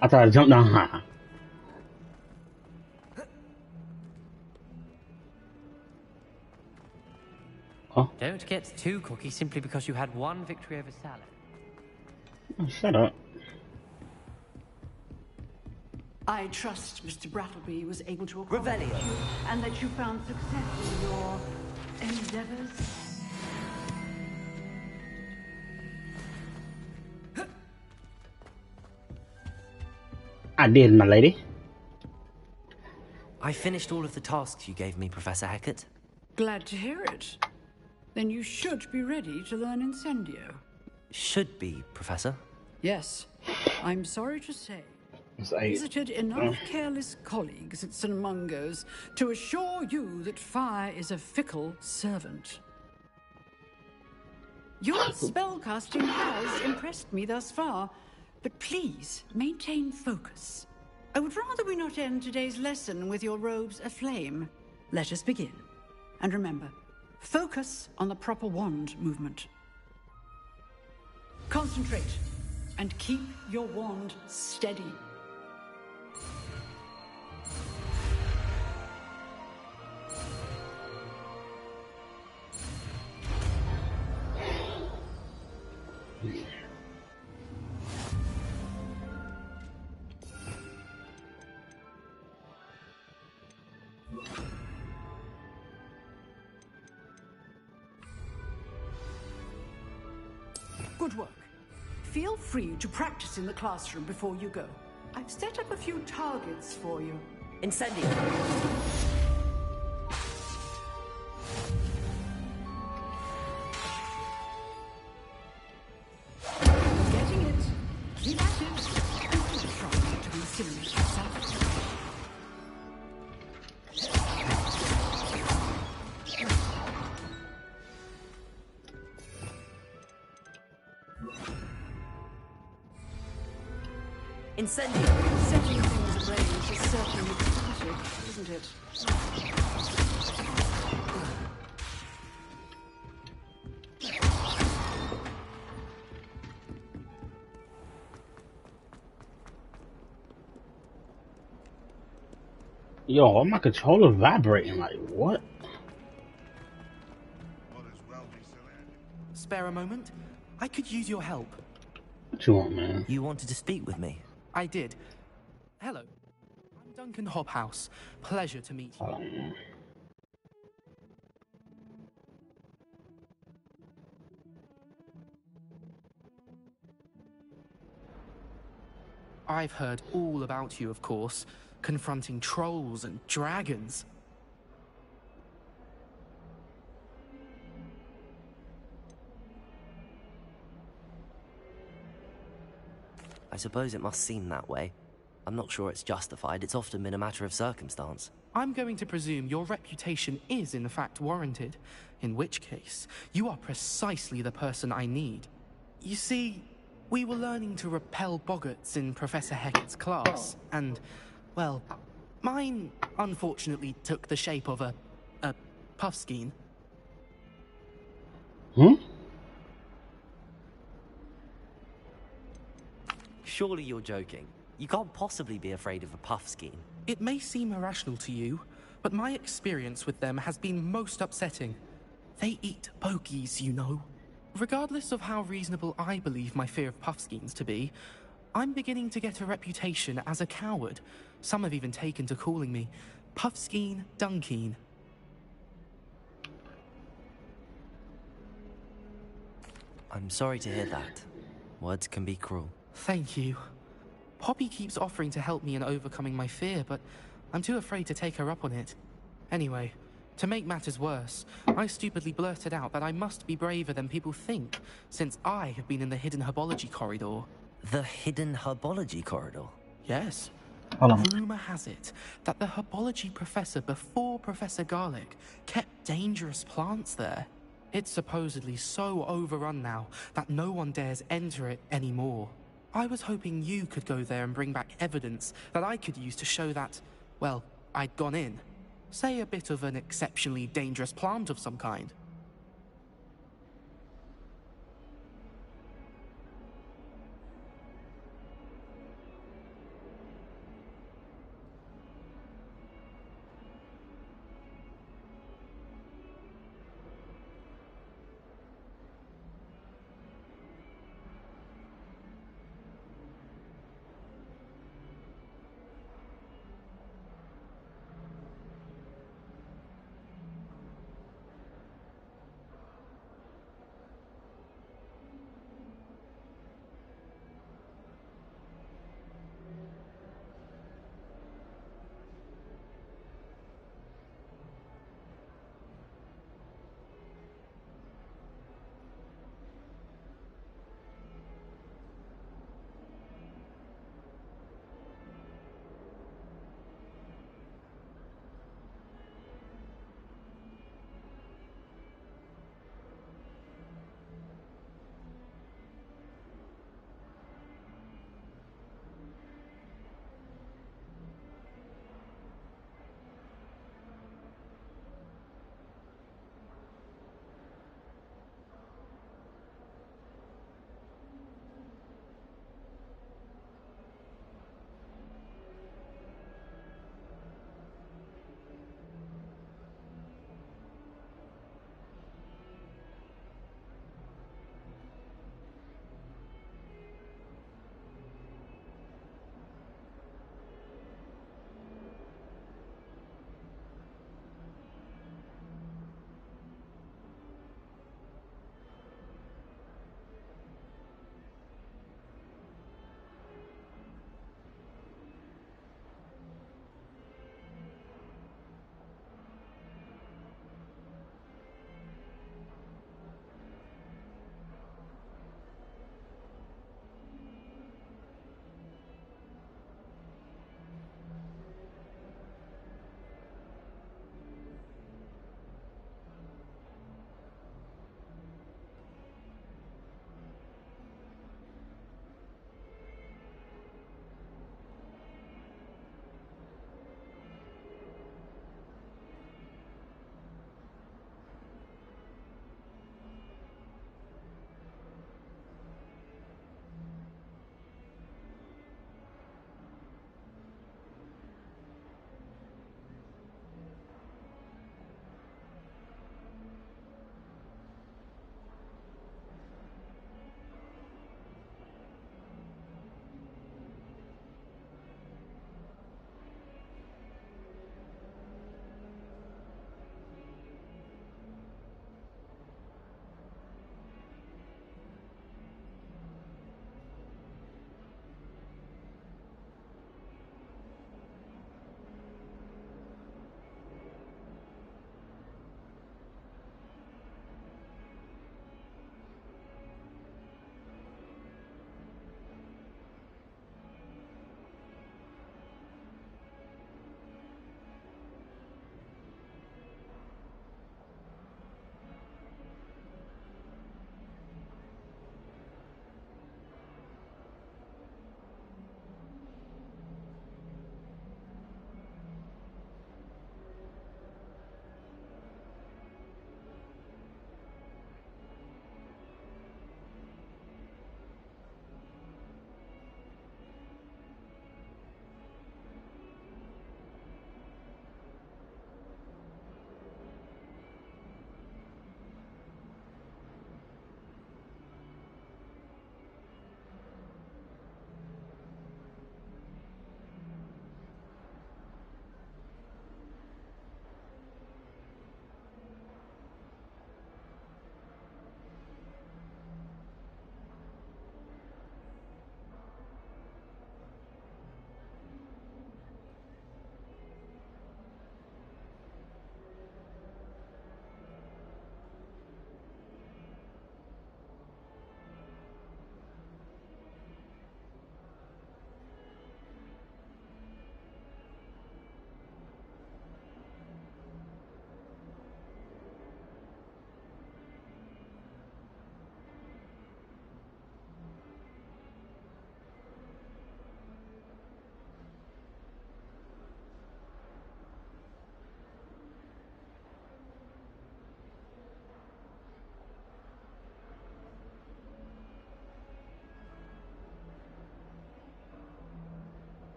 I thought I jumped down high. Oh. Don't get too cocky simply because you had one victory over Salad. Oh, shut up. I trust Mr. Brattleby was able to accommodate you and that you found success in your endeavors. I did, my lady. I finished all of the tasks you gave me, Professor Hecat. Glad to hear it. Then you should be ready to learn Incendio. Should be, Professor. Yes. I'm sorry to say, I visited enough careless colleagues at St. Mungo's to assure you that fire is a fickle servant. Your spellcasting has impressed me thus far, but please maintain focus. I would rather we not end today's lesson with your robes aflame. Let us begin. And remember, focus on the proper wand movement. Concentrate and keep your wand steady. Good work. Feel free to practice in the classroom before you go. I've set up a few targets for you. Incendio! Getting it. Keep at it. Don't try not to intimidate yourself. Incendio! Setting things ablaze is certainly cathartic, isn't it? Yo, why my controller vibrating? Like, what? Spare a moment? I could use your help. What you want, man? You wanted to speak with me? I did. Hello. I'm Duncan Hobhouse. Pleasure to meet you. I've heard all about you, of course, confronting trolls and dragons. I suppose it must seem that way. I'm not sure it's justified. It's often been a matter of circumstance. I'm going to presume your reputation is in fact warranted, in which case, you are precisely the person I need. You see, we were learning to repel boggarts in Professor Hecat's class, and, well, mine unfortunately took the shape of a puffskein. Hmm? Surely you're joking. You can't possibly be afraid of a puffskein. It may seem irrational to you, but my experience with them has been most upsetting. They eat bogies, you know. Regardless of how reasonable I believe my fear of puffskeins to be, I'm beginning to get a reputation as a coward. Some have even taken to calling me Puffskeen Dunkeen. I'm sorry to hear that. Words can be cruel. Thank you. Poppy keeps offering to help me in overcoming my fear, but I'm too afraid to take her up on it. Anyway, to make matters worse, I stupidly blurted out that I must be braver than people think, since I have been in the hidden herbology corridor. The hidden herbology corridor? Yes. Hold on. Rumor has it that the herbology professor before Professor Garlic kept dangerous plants there. It's supposedly so overrun now that no one dares enter it anymore. I was hoping you could go there and bring back evidence that I could use to show that, well, I'd gone in. Say a bit of an exceptionally dangerous plant of some kind.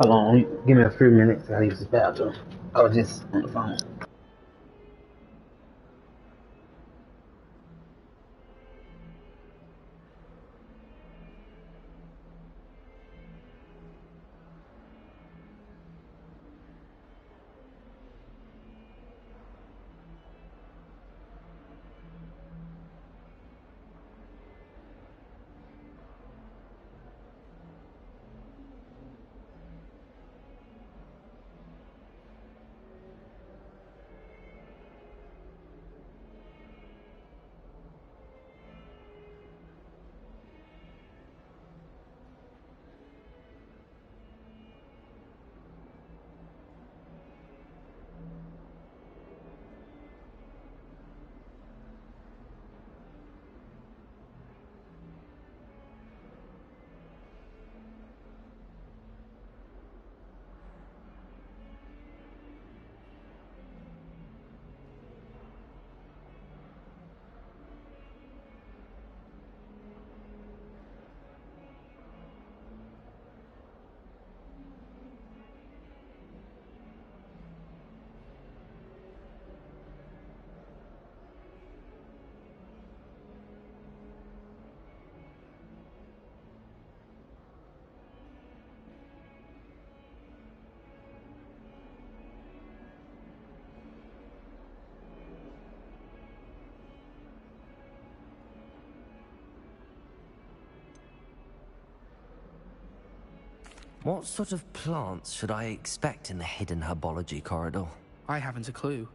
Hold on, give me a few minutes. I use this bathroom. I was just on the phone. What sort of plants should I expect in the hidden herbology corridor? I haven't a clue.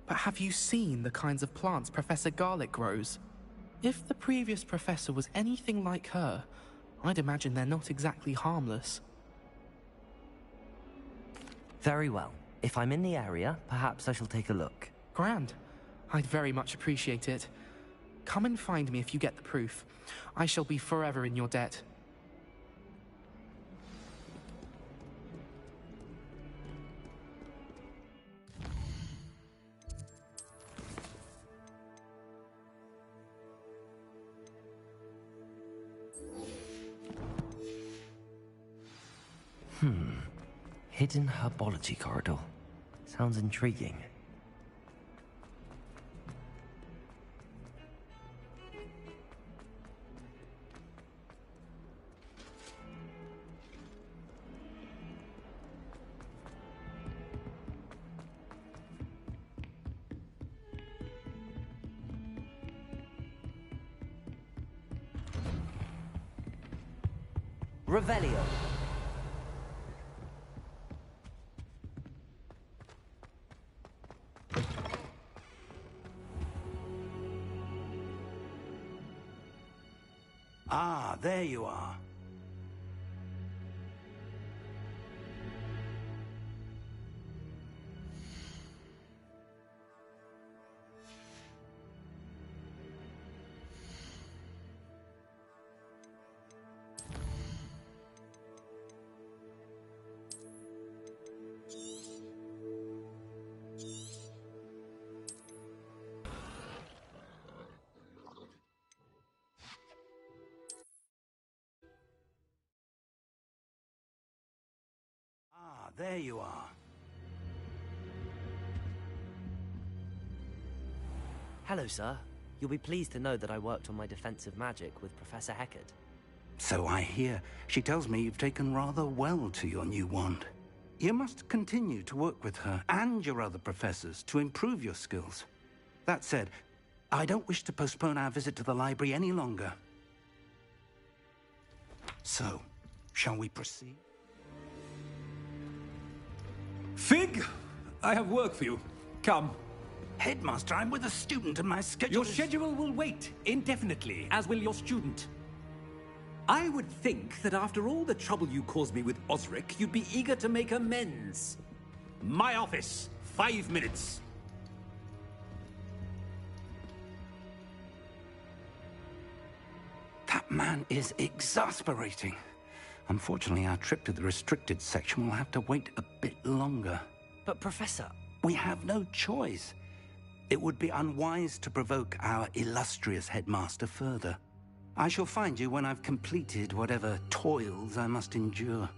But have you seen the kinds of plants Professor Garlick grows? If the previous professor was anything like her, I'd imagine they're not exactly harmless. Very well. If I'm in the area, perhaps I shall take a look. Grand. I'd very much appreciate it. Come and find me if you get the proof. I shall be forever in your debt. Hidden herbology corridor. Sounds intriguing. Revelio. Ah, there you are. Ah, there you are. Hello, sir. You'll be pleased to know that I worked on my defensive magic with Professor Heckard. So I hear. She tells me you've taken rather well to your new wand. You must continue to work with her and your other professors to improve your skills. That said, I don't wish to postpone our visit to the library any longer. So, shall we proceed? Fig, I have work for you. Come. Headmaster, I'm with a student and my schedule Your schedule will wait indefinitely, as will your student. I would think that after all the trouble you caused me with Osric, you'd be eager to make amends. My office, 5 minutes. That man is exasperating. Unfortunately, our trip to the restricted section will have to wait a bit longer. But, Professor... We have no choice. It would be unwise to provoke our illustrious headmaster further. I shall find you when I've completed whatever toils I must endure.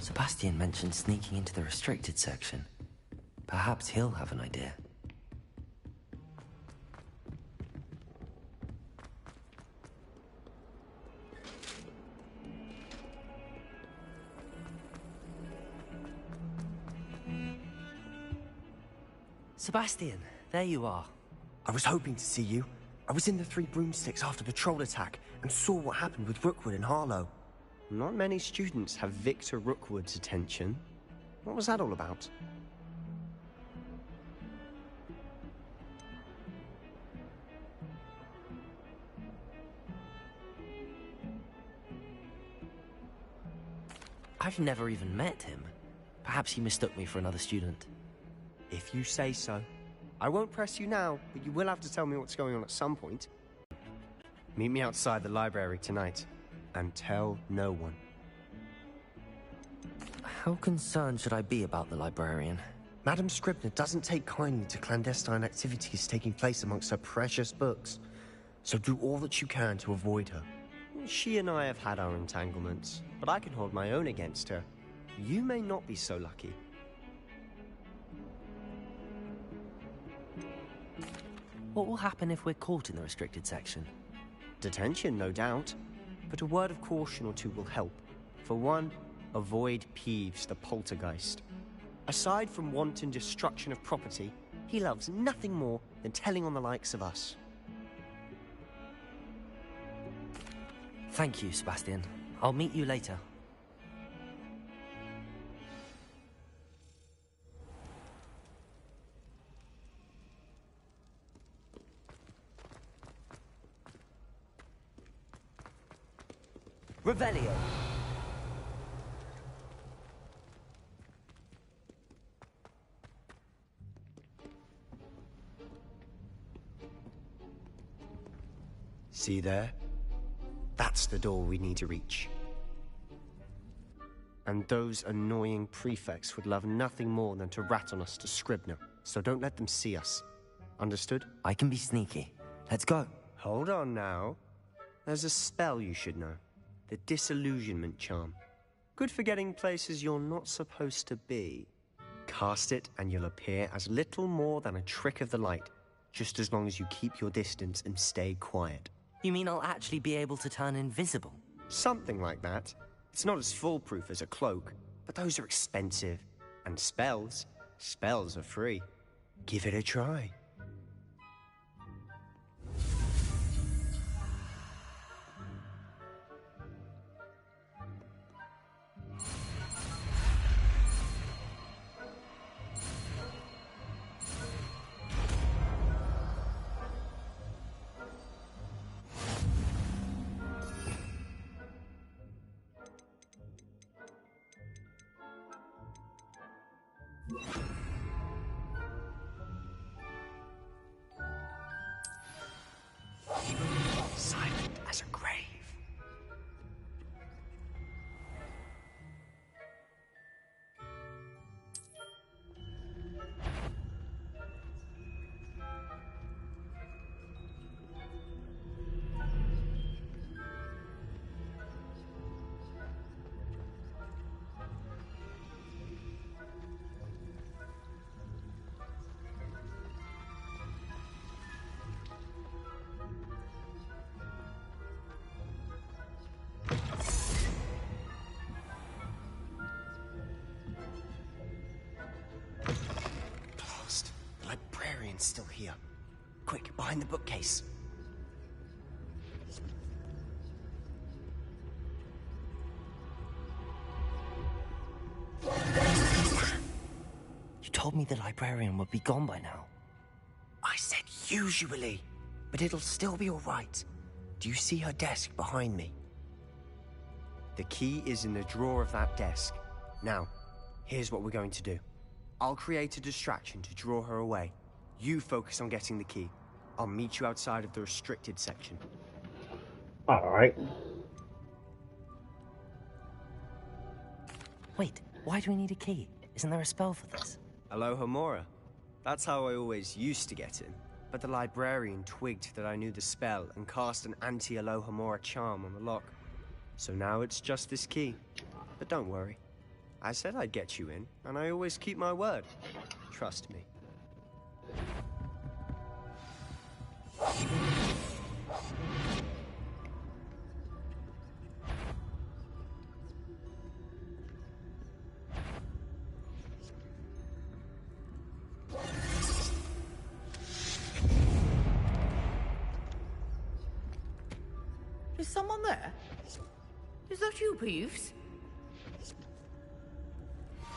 Sebastian mentioned sneaking into the restricted section. Perhaps he'll have an idea. Sebastian, there you are. I was hoping to see you. I was in the Three Broomsticks after the troll attack and saw what happened with Rookwood and Harlow. Not many students have Victor Rookwood's attention. What was that all about? I've never even met him. Perhaps he mistook me for another student. If you say so. I won't press you now, but you will have to tell me what's going on at some point. Meet me outside the library tonight, and tell no one. How concerned should I be about the librarian? Madam Scribner doesn't take kindly to clandestine activities taking place amongst her precious books, so do all that you can to avoid her. She and I have had our entanglements, but I can hold my own against her. You may not be so lucky. What will happen if we're caught in the restricted section? Detention, no doubt. But a word of caution or two will help. For one, avoid Peeves, the poltergeist. Aside from wanton destruction of property, he loves nothing more than telling on the likes of us. Thank you, Sebastian. I'll meet you later. Revelio. See there? That's the door we need to reach. And those annoying prefects would love nothing more than to rat on us to Scribner, so don't let them see us. Understood? I can be sneaky. Let's go. Hold on now. There's a spell you should know. The Disillusionment Charm. Good for getting places you're not supposed to be. Cast it and you'll appear as little more than a trick of the light, just as long as you keep your distance and stay quiet. You mean I'll actually be able to turn invisible? Something like that. It's not as foolproof as a cloak, but those are expensive. And spells are free. Give it a try. Silent as a grave. The librarian's still here. Quick, behind the bookcase. You told me the librarian would be gone by now. I said usually, but it'll still be all right. Do you see her desk behind me? The key is in the drawer of that desk. Now, here's what we're going to do. I'll create a distraction to draw her away. You focus on getting the key. I'll meet you outside of the restricted section. Alright. Wait, why do we need a key? Isn't there a spell for this? Alohomora. That's how I always used to get in. But the librarian twigged that I knew the spell and cast an anti-Alohomora charm on the lock. So now it's just this key. But don't worry. I said I'd get you in, and I always keep my word. Trust me. Is someone there? Is that you, Peeves?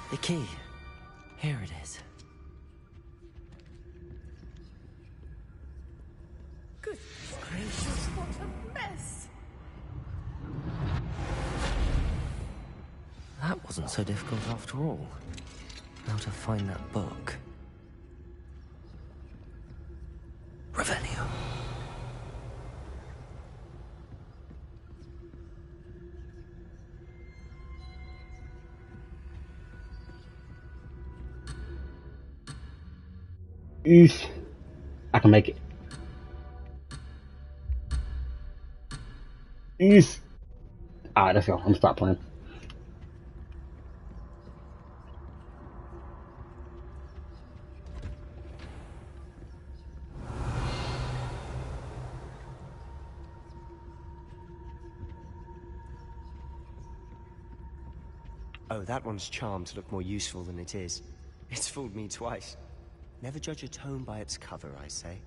The key. Here it is. Goodness gracious, what a mess! That wasn't so difficult after all. How to find that book. Revelio. Eesh. I can make it. Eesh. Alright, let's go. I'm gonna stop playing. Oh, that one's charmed to look more useful than it is. It's fooled me twice. Never judge a tome by its cover, I say.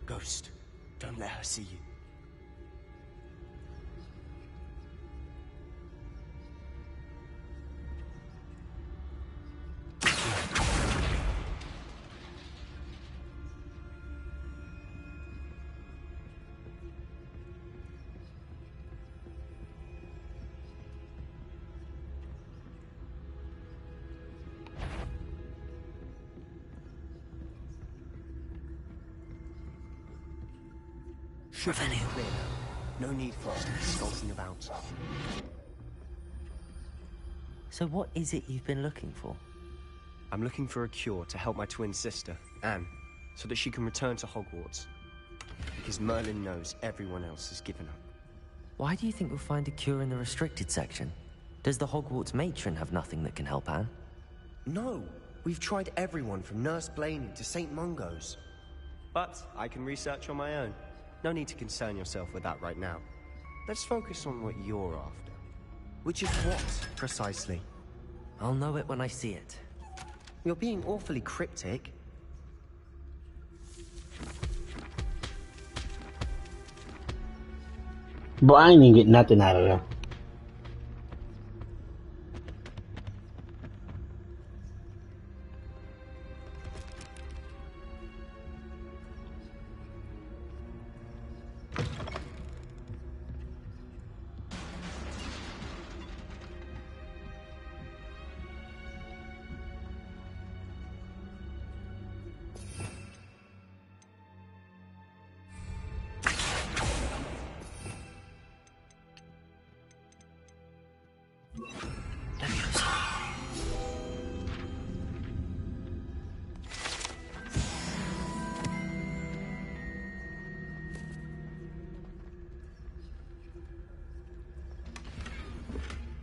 Ghost, don't let her see you. Revelio. No need for us to be skulking about. So what is it you've been looking for? I'm looking for a cure to help my twin sister, Anne, so that she can return to Hogwarts. Because Merlin knows everyone else has given up. Why do you think we'll find a cure in the restricted section? Does the Hogwarts matron have nothing that can help Anne? No! We've tried everyone from Nurse Blaney to St. Mungo's. But I can research on my own. No need to concern yourself with that right now. Let's focus on what you're after. Which is what, precisely? I'll know it when I see it. You're being awfully cryptic. But I ain't even get nothing out of there.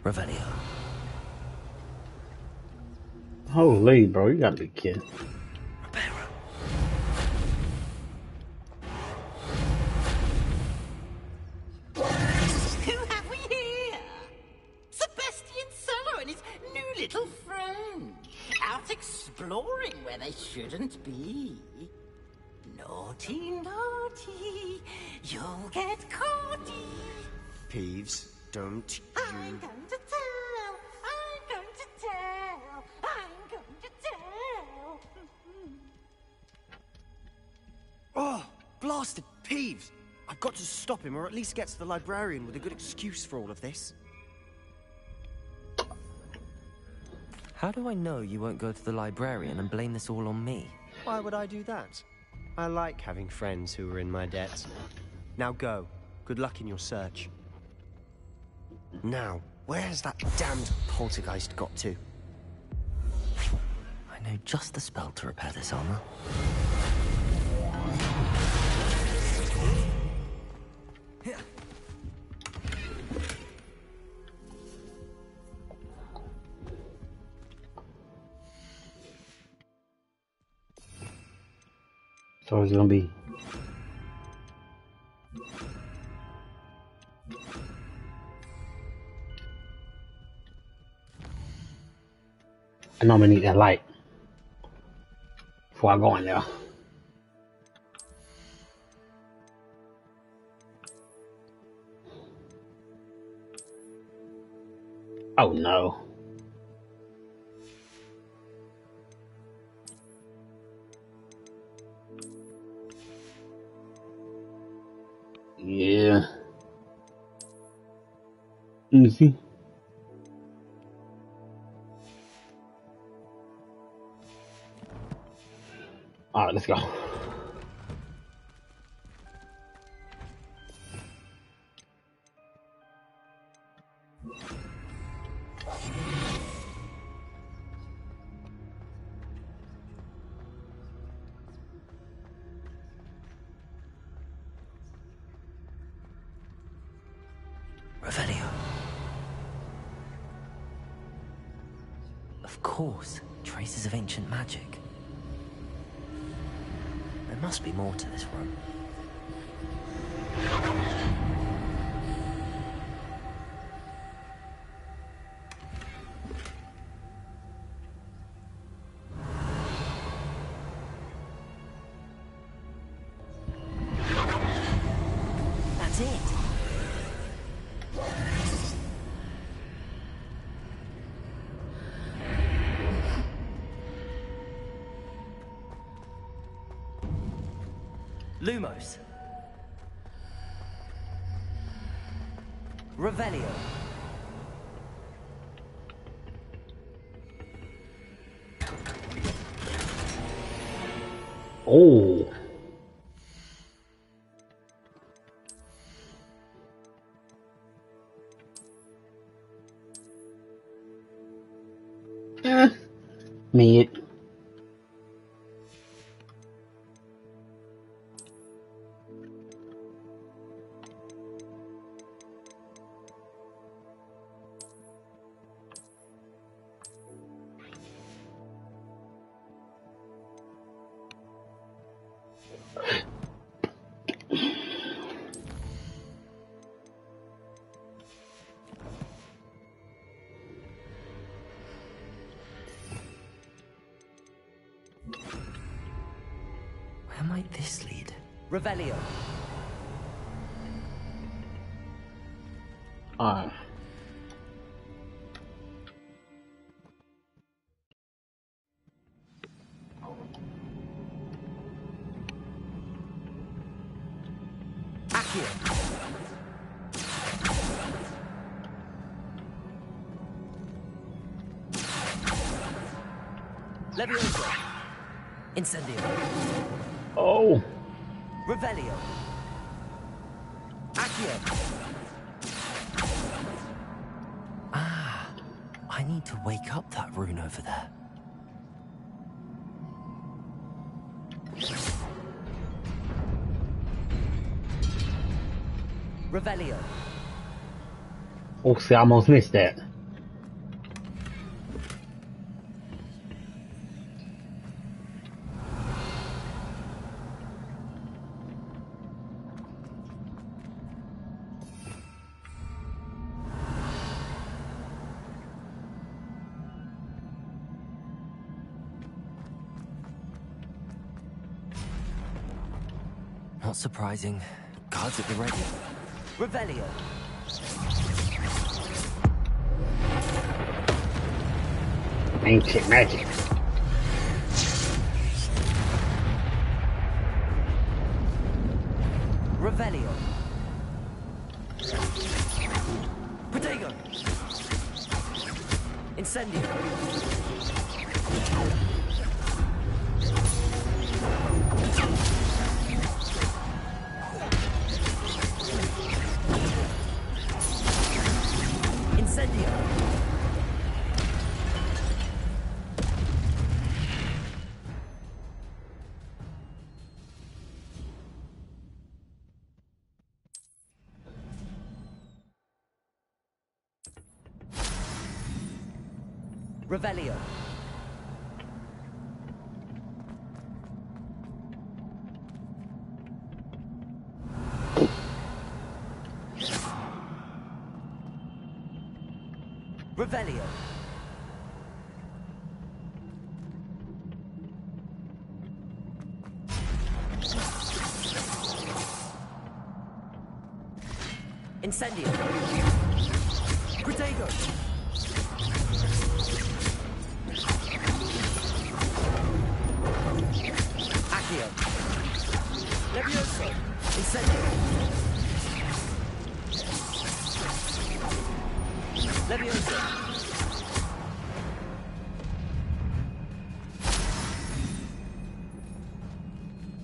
Revelio. Holy, bro, you gotta be kidding. Who have we here? Sebastian Solo and his new little friend. Out exploring where they shouldn't be. Naughty, naughty. You'll get caughty. Peeves, don't you... I'm going to tell. I'm going to tell. I'm going to tell. Oh, blasted Peeves! I've got to stop him, or at least get to the librarian with a good excuse for all of this. How do I know you won't go to the librarian and blame this all on me? Why would I do that? I like having friends who are in my debt. Now go. Good luck in your search. Now, where has that damned poltergeist got to? I know just the spell to repair this armor. So it's gonna be. I normally need that light before I go in there. Oh no. Yeah. Let me see. Alright, let's go. Revelio. Of course, traces of ancient magic. There must be more to this room. That's it. Lumos. Revelio. Oh. Mid. Where might this lead? Revelio. Alright. Accio. Levioso. Incendio. Oh. Revelio. Accio. Ah, I need to wake up that rune over there. Revelio. Oh, see, I almost missed that. Not surprising. Guards at the ready. Revelio. Ancient magic. Revelio. Protego. Incendio. Incendio. Revelio. Revelio. Incendio. Protego. Accio. Levioso. Incendio. Levioso.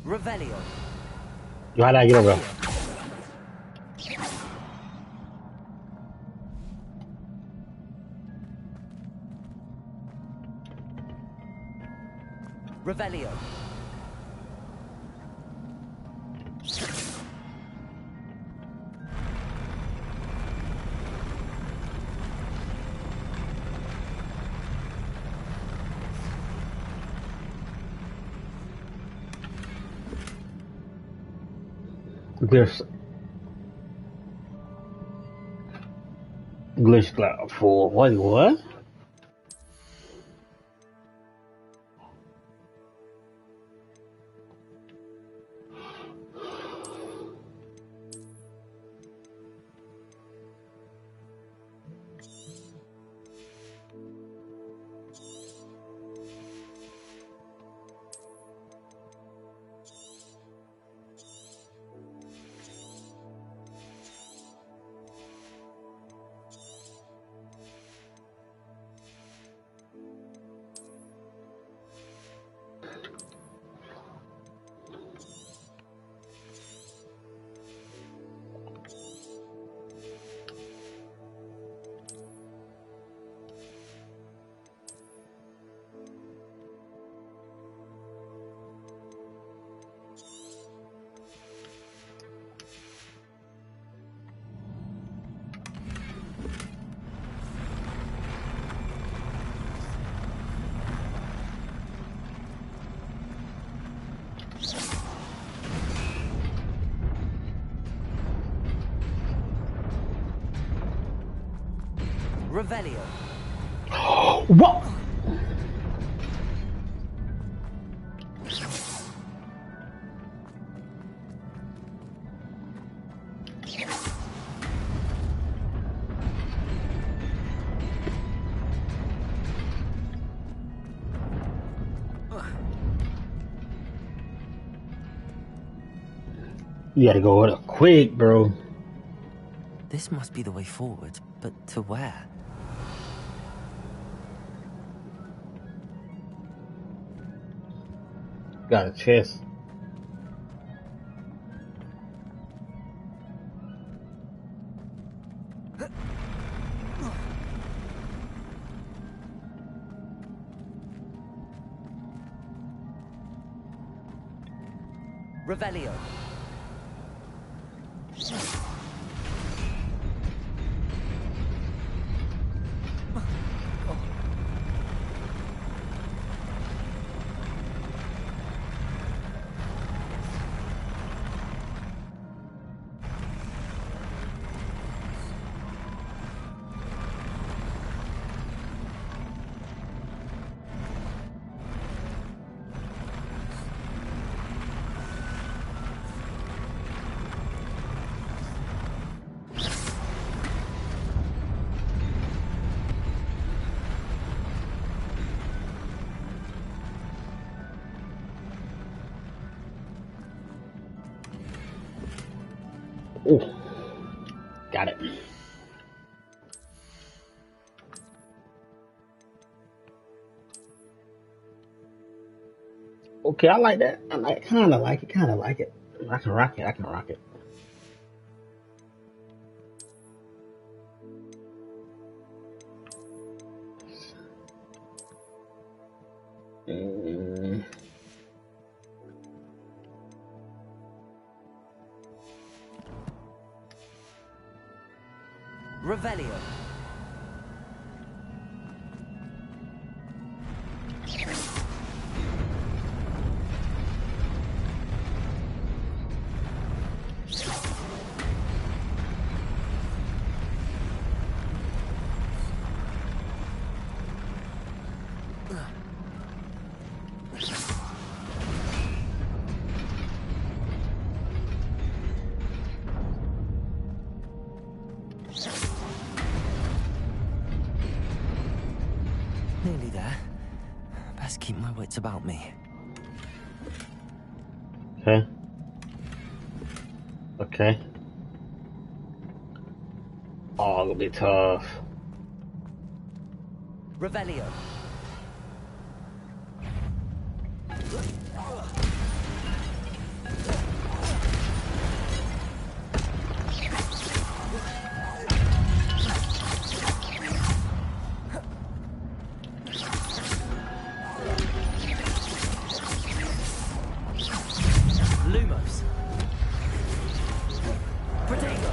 Revelio. Yo, how did I get over? Revelio. This glitch cloud for what? Revelio. What? You gotta go with it quick, bro. This must be the way forward, but to where? Got a chest. Revelio. Oh, got it. Okay, I like that. I like, kind of like it. I can rock it. Revelio. Nearly there. Best keep my wits about me. Okay. Okay. Oh, it'll be tough. Revelio. Lumos. Protego.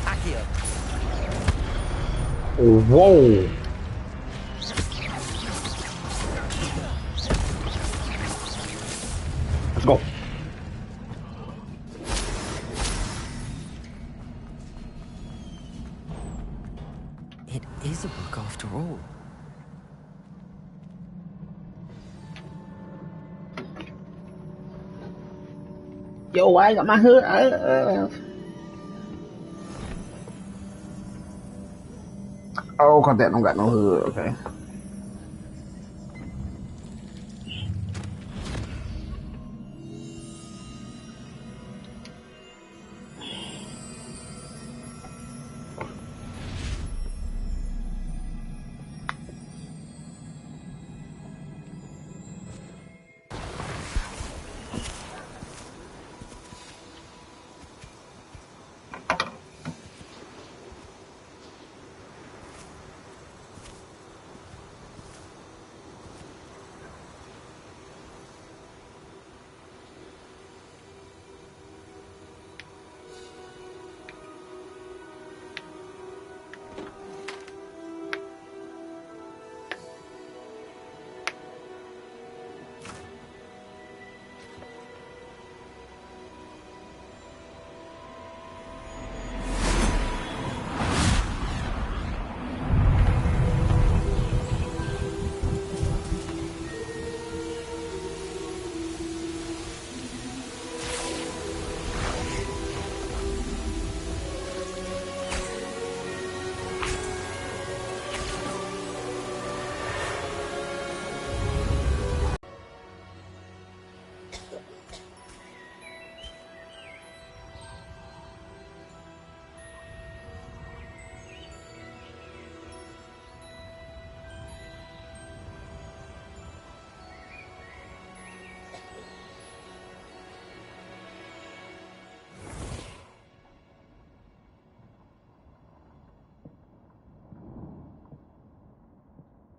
Accio. Whoa. Let's go. It is a book after all. Yo, I got my hood. Oh, cause that don't got no hood. Okay.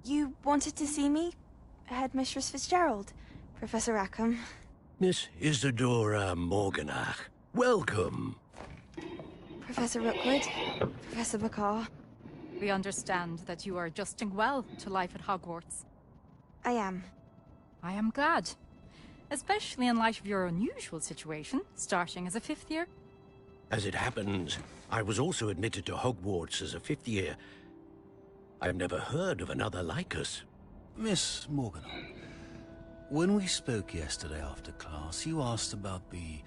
You wanted to see me? Headmistress Fitzgerald? Professor Rackham? Miss Isadora Morganach, welcome. Professor Rookwood? Professor Bakar? We understand that you are adjusting well to life at Hogwarts. I am. I am glad. Especially in light of your unusual situation, starting as a 5th year. As it happens, I was also admitted to Hogwarts as a 5th year. I've never heard of another like us. Miss Morganach, when we spoke yesterday after class, you asked about the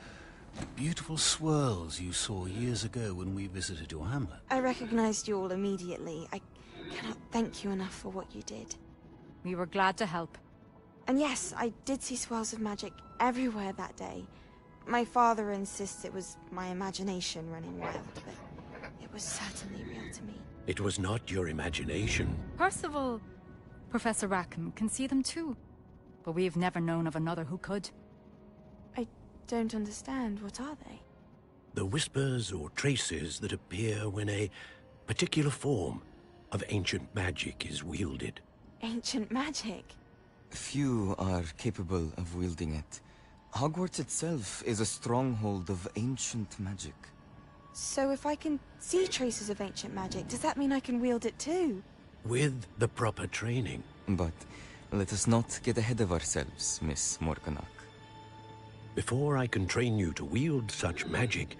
beautiful swirls you saw years ago when we visited your hamlet. I recognized you all immediately. I cannot thank you enough for what you did. We were glad to help. And yes, I did see swirls of magic everywhere that day. My father insists it was my imagination running wild, but it was certainly real to me. It was not your imagination. Percival, Professor Rackham can see them too. But we've never known of another who could. I don't understand. What are they? The whispers or traces that appear when a particular form of ancient magic is wielded. Ancient magic? Few are capable of wielding it. Hogwarts itself is a stronghold of ancient magic. So if I can see traces of ancient magic, does that mean I can wield it too? With the proper training. But let us not get ahead of ourselves, Miss Morganach. Before I can train you to wield such magic,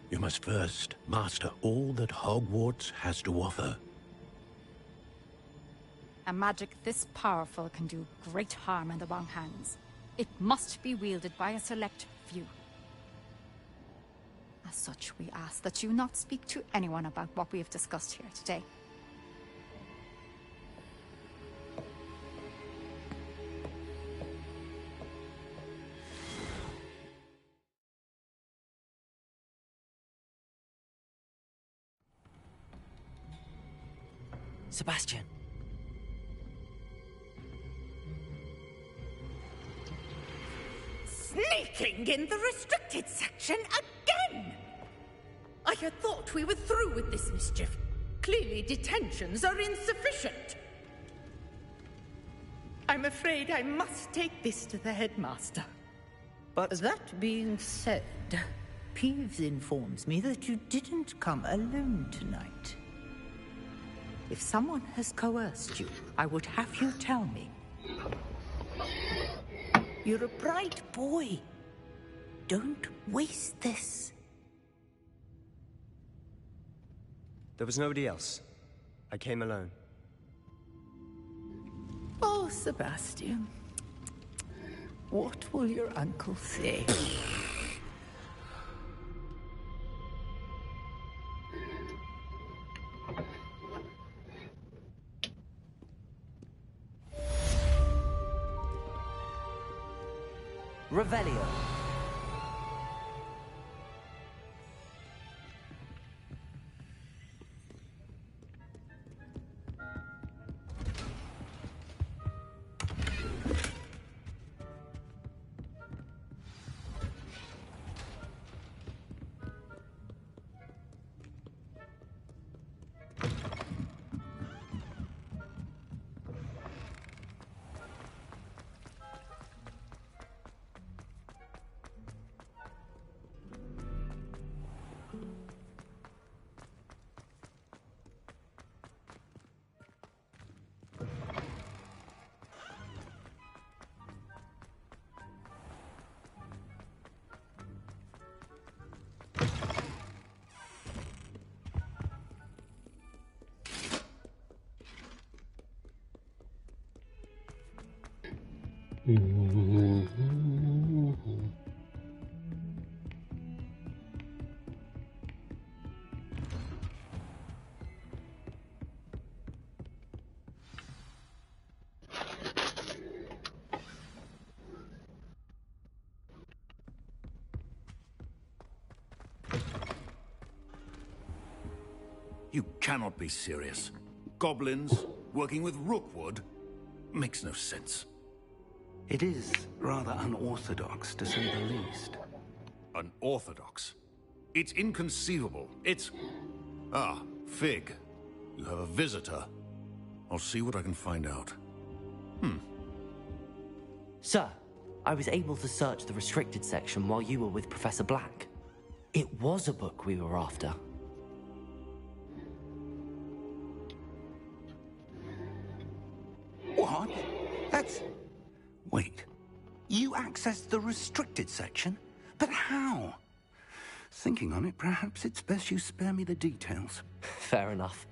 you must first master all that Hogwarts has to offer. A magic this powerful can do great harm in the wrong hands. It must be wielded by a select few. As such, we ask that you not speak to anyone about what we have discussed here today. Sebastian. Sneaking in the restricted section again! I had thought we were through with this mischief. Clearly detentions are insufficient. I'm afraid I must take this to the headmaster. But that being said, Peeves informs me that you didn't come alone tonight. If someone has coerced you, I would have you tell me. You're a bright boy. Don't waste this. There was nobody else. I came alone. Oh, Sebastian. What will your uncle say? Revelio. You cannot be serious. Goblins working with Rookwood makes no sense. It is rather unorthodox, to say the least. Unorthodox? It's inconceivable. It's... Ah, Fig. You have a visitor. I'll see what I can find out. Sir, I was able to search the restricted section while you were with Professor Black. It was a book we were after. What? That's... Wait. You accessed the restricted section? But how? Thinking on it, perhaps it's best you spare me the details. Fair enough.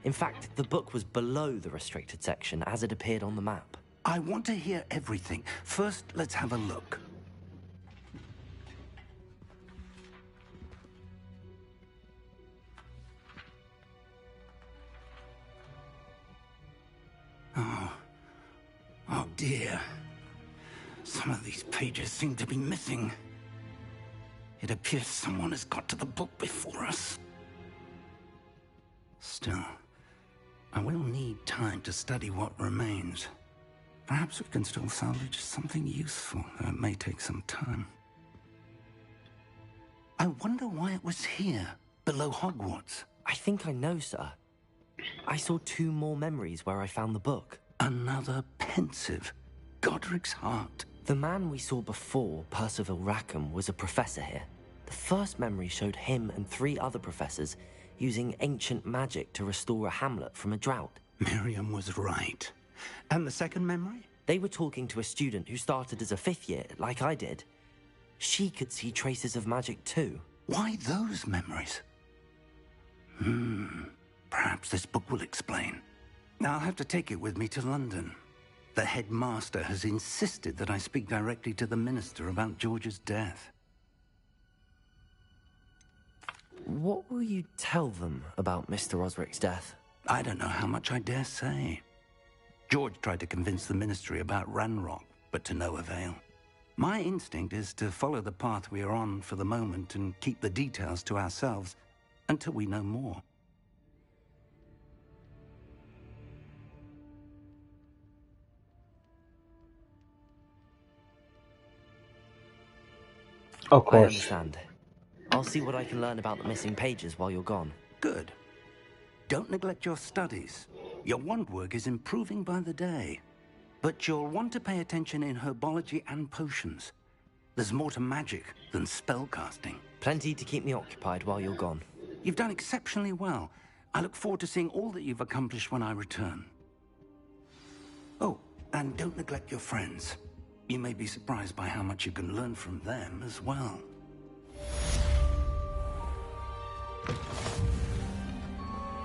In fact, the book was below the restricted section as it appeared on the map. I want to hear everything. First, let's have a look. Oh dear. Some of these pages seem to be missing. It appears someone has got to the book before us. Still, I will need time to study what remains. Perhaps we can still salvage something useful, though it may take some time. I wonder why it was here, below Hogwarts. I think I know, sir. I saw 2 more memories where I found the book. Another pensive. Godric's heart. The man we saw before, Percival Rackham, was a professor here. The first memory showed him and 3 other professors using ancient magic to restore a hamlet from a drought. Miriam was right. And the second memory? They were talking to a student who started as a 5th year, like I did. She could see traces of magic too. Why those memories? Perhaps this book will explain. I'll have to take it with me to London. The headmaster has insisted that I speak directly to the minister about George's death. What will you tell them about Mr. Osric's death? I don't know how much I dare say. George tried to convince the ministry about Ranrock, but to no avail. My instinct is to follow the path we are on for the moment and keep the details to ourselves until we know more. Of I course. understand. I'll see what I can learn about the missing pages while you're gone. Good. Don't neglect your studies. Your wand work is improving by the day. But you'll want to pay attention in herbology and potions. There's more to magic than spellcasting. Plenty to keep me occupied while you're gone. You've done exceptionally well. I look forward to seeing all that you've accomplished when I return. Oh, and don't neglect your friends. You may be surprised by how much you can learn from them as well.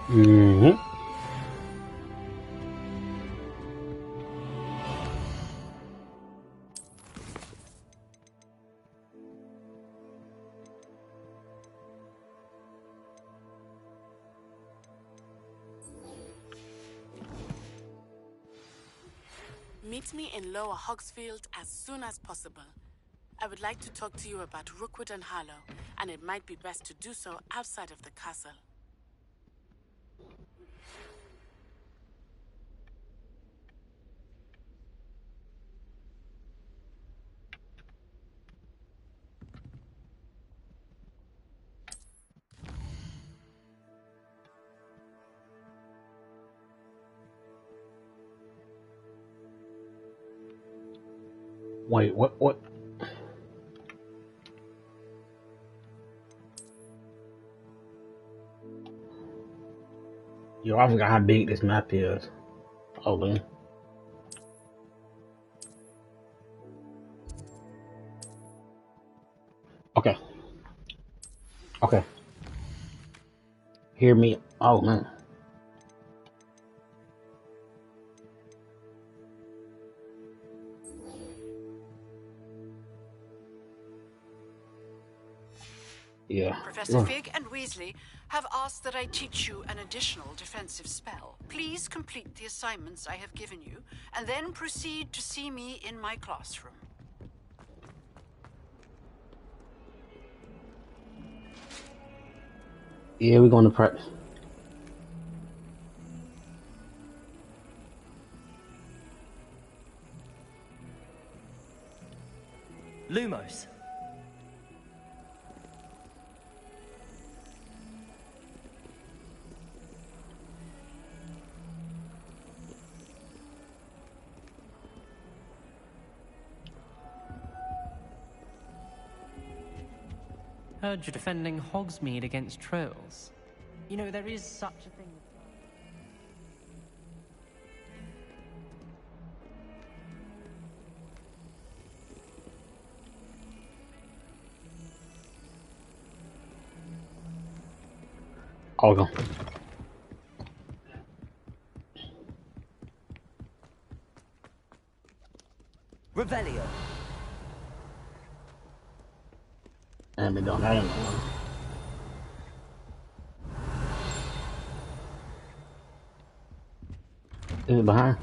Mm-hmm. Meet me in Lower Hogsfield as soon as possible. I would like to talk to you about Rookwood and Harlow, and it might be best to do so outside of the castle. Wait, what? Yo, I forgot how big this map is. Oh, man. Okay. Okay. Hear me. Oh, man. Yeah. Professor Fig and Weasley have asked that I teach you an additional defensive spell. Please complete the assignments I have given you, and then proceed to see me in my classroom. Yeah, we're going to prep. Lumos. Heard you're defending Hogsmeade against trolls. You know, there is such a thing. I'll go. Revelio. And we don't have anyone. Is it behind?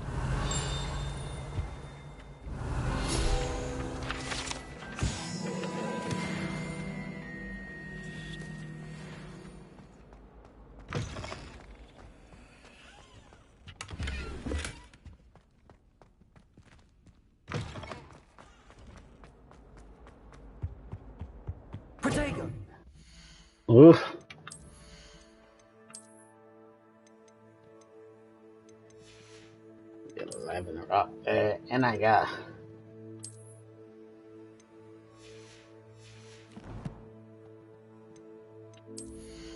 Protego. Oof. Get 11 up. And I got.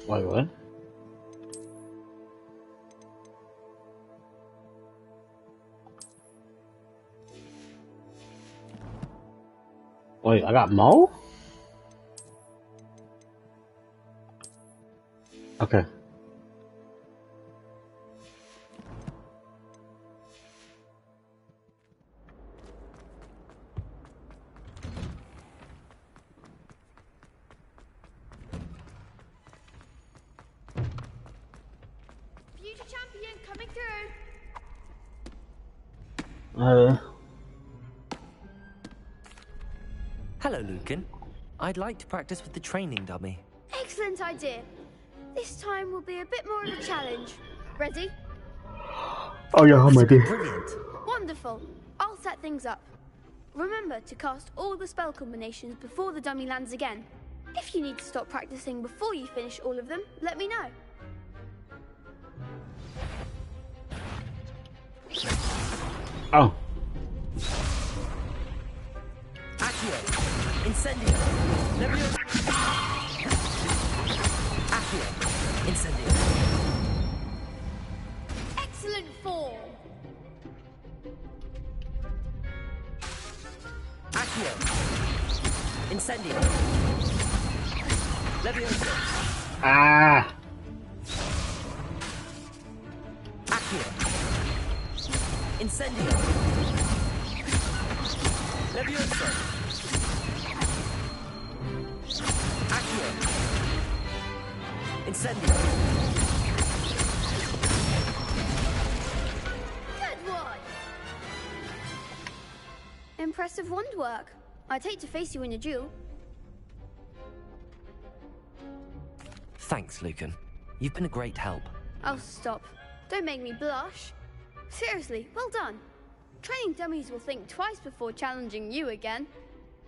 Wait, what? Wait, I got Mo? Okay. through. Hello, Lucan. I'd like to practice with the training dummy. Excellent idea. This time will be a bit more of a challenge. Ready? Oh yeah, I'm ready. Brilliant. Wonderful. I'll set things up. Remember to cast all the spell combinations before the dummy lands again. If you need to stop practicing before you finish all of them, let me know. Oh. Accio. Incendio. Levioso. Accio. Incendio. Excellent form. Accio. Incendio. Levioso. Ah. Accio. Incendio. Levioso. Accio. Incendio. Good one. Impressive wand work. I'd hate to face you in a duel. Thanks, Lucan. You've been a great help. Oh, stop. Don't make me blush. Seriously, well done. Training dummies will think twice before challenging you again.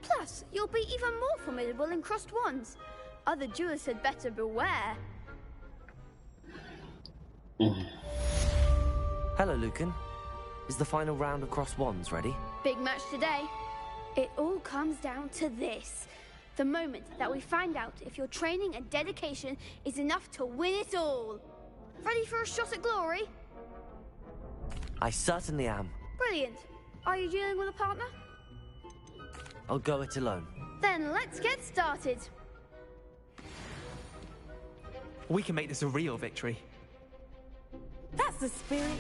Plus, you'll be even more formidable in crossed wands. Other duelists had better beware. Hello, Lucan. Is the final round of crossed wands ready? Big match today. It all comes down to this. The moment that we find out if your training and dedication is enough to win it all. Ready for a shot at glory? I certainly am. Brilliant. Are you dealing with a partner? I'll go it alone. Then let's get started. We can make this a real victory. That's the spirit.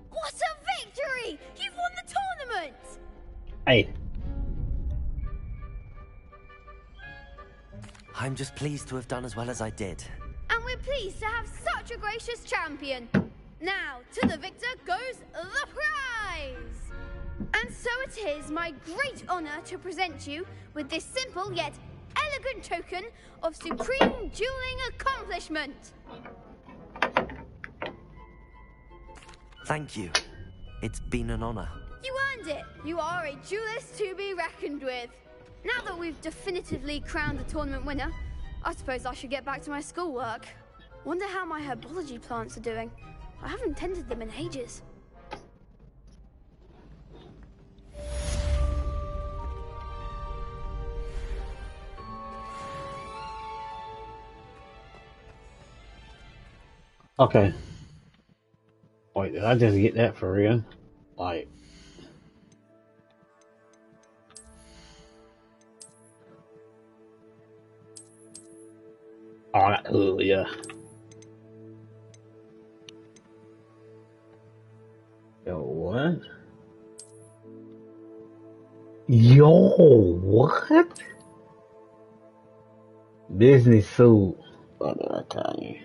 What a victory! You've won the tournament! Hey. I'm just pleased to have done as well as I did. And we're pleased to have such a gracious champion. Now, to the victor goes the prize! And so it is my great honor to present you with this simple yet elegant token of supreme dueling accomplishment. Thank you. It's been an honor. You earned it. You are a duelist to be reckoned with. Now that we've definitively crowned the tournament winner, I suppose I should get back to my schoolwork. Wonder how my herbology plants are doing. I haven't tended them in ages. Okay. Wait, did I just get that for real? Like, oh, I got the hood, yeah. Yo, what? Yo, what? Business suit. What did I tell you?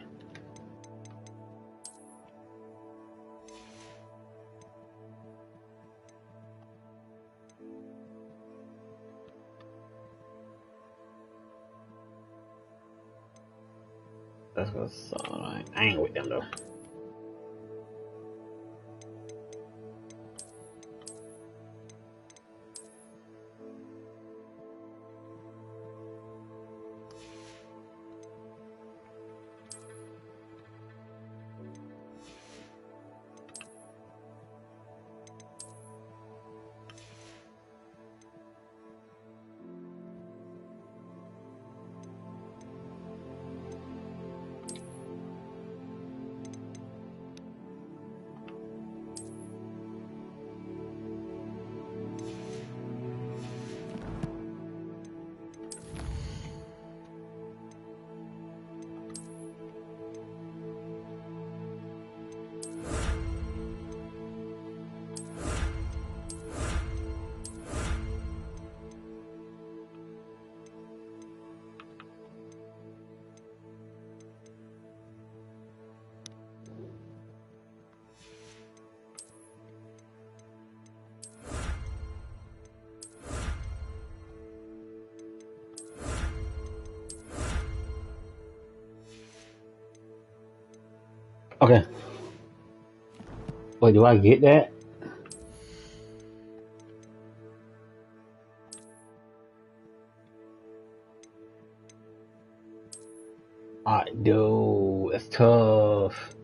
That's what's alright. I ain't with them though. Okay. Wait, do I get that? I do. It's tough.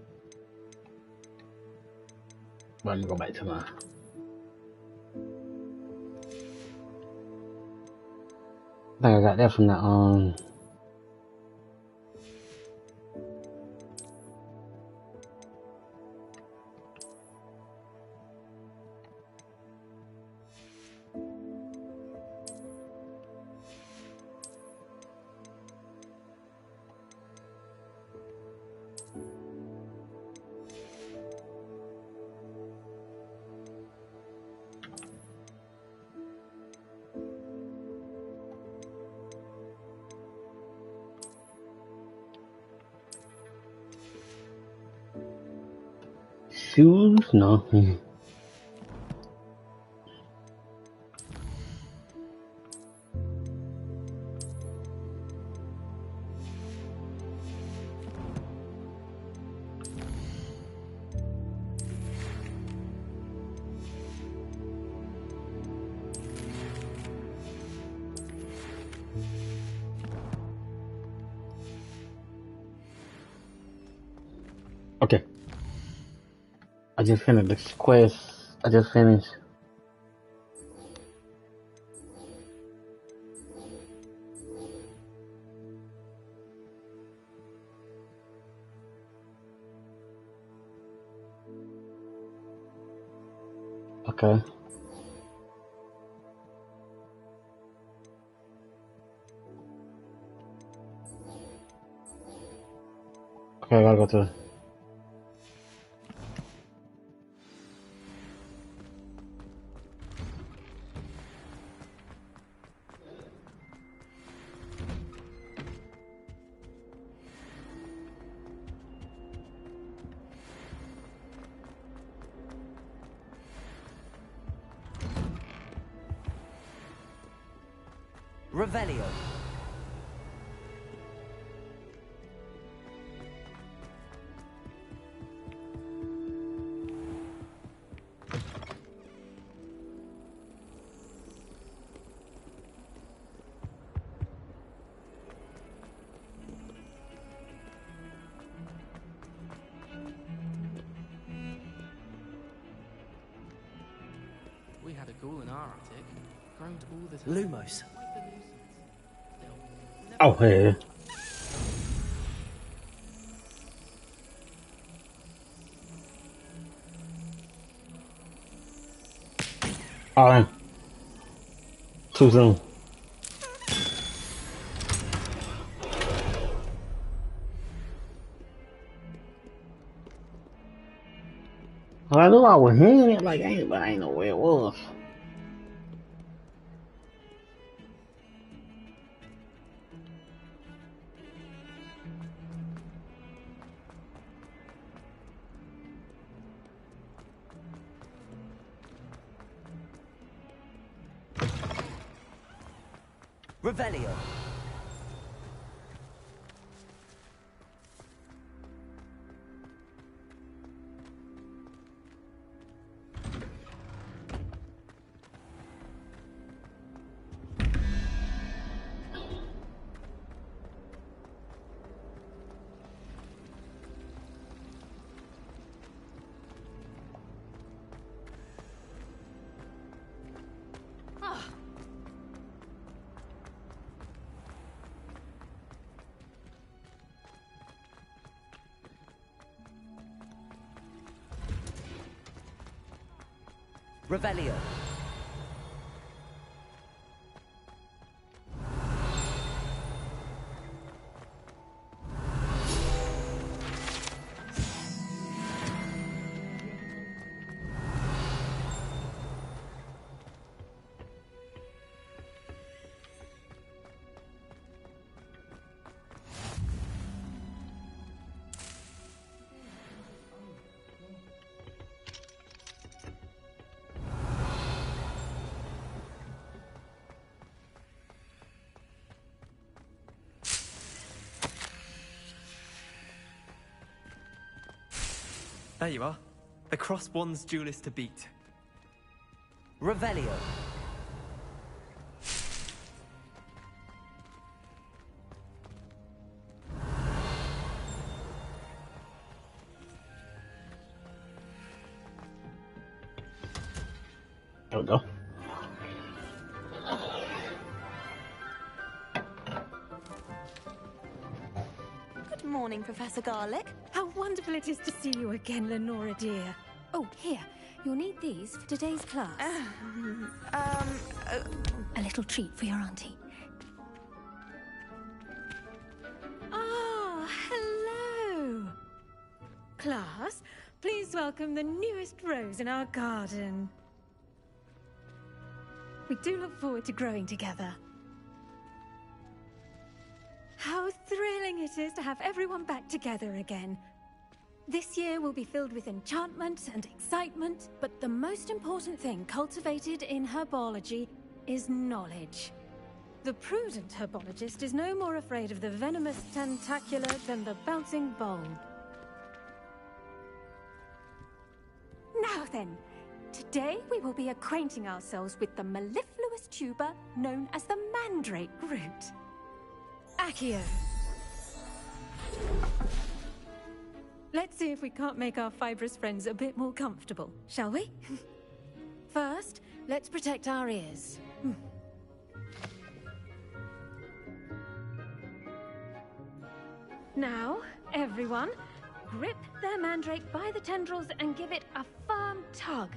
Let me go back to my. I think I got that from the shoes? No. Okay. I just finished this quest. I just finished. Okay. Okay, I gotta go to. Revelio. We had a ghoul in our attic. Groaned all the time. Lumos. Oh, hey. Oh, too soon. Well, I knew I was hearing it, like, but I ain't know where it was. Revelio. Revelio. There you are. The cross-wands duelist to beat. Revelio. There we go. Good morning, Professor Garlick. How wonderful it is to see you again, Lenora dear. Oh, here. You'll need these for today's class. A little treat for your auntie. Ah, hello. Class, please welcome the newest rose in our garden. We do look forward to growing together. How thrilling it is to have everyone back together again. This year will be filled with enchantment and excitement, but the most important thing cultivated in herbology is knowledge. The prudent herbologist is no more afraid of the venomous tentacular than the bouncing bulb. Now then, today we will be acquainting ourselves with the mellifluous tuber known as the mandrake root. Accio. Let's see if we can't make our fibrous friends a bit more comfortable, shall we? First, let's protect our ears. Now, everyone, grip their mandrake by the tendrils and give it a firm tug.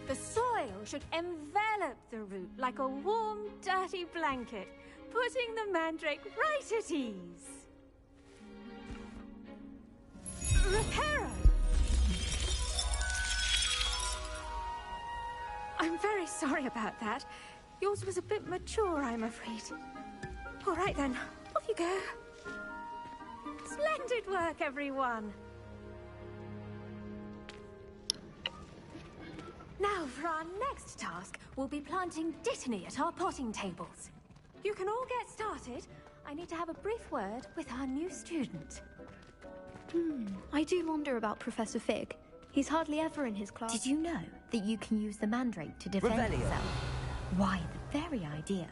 The soil should envelop the root like a warm, dirty blanket, putting the mandrake right at ease. Reparo! I'm very sorry about that. Yours was a bit mature, I'm afraid. All right then, off you go. Splendid work, everyone. Now, for our next task, we'll be planting Dittany at our potting tables. You can all get started. I need to have a brief word with our new student. I do wonder about Professor Fig. He's hardly ever in his class. Did you know that you can use the mandrake to defend Revelio. yourself? Why, the very idea.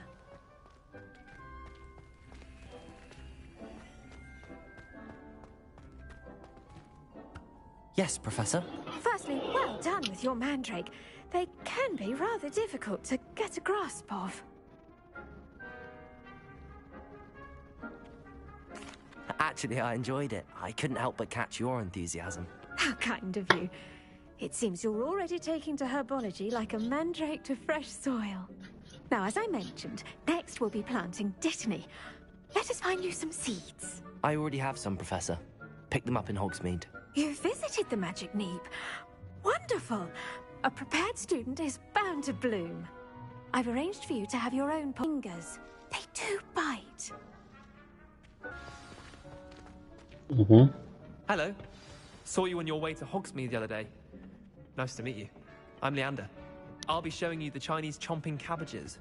Yes, Professor. Firstly, well done with your mandrake. They can be rather difficult to get a grasp of. Actually, I enjoyed it. I couldn't help but catch your enthusiasm. How kind of you. It seems you're already taking to herbology like a mandrake to fresh soil. Now, as I mentioned, next we'll be planting dittany. Let us find you some seeds. I already have some, Professor. Picked them up in Hogsmeade. You visited the Magic Neep. Wonderful. A prepared student is bound to bloom. I've arranged for you to have your own fingers. They do bite. Hello. Saw you on your way to Hogsmeade the other day. Nice to meet you. I'm Leander. I'll be showing you the Chinese chomping cabbages.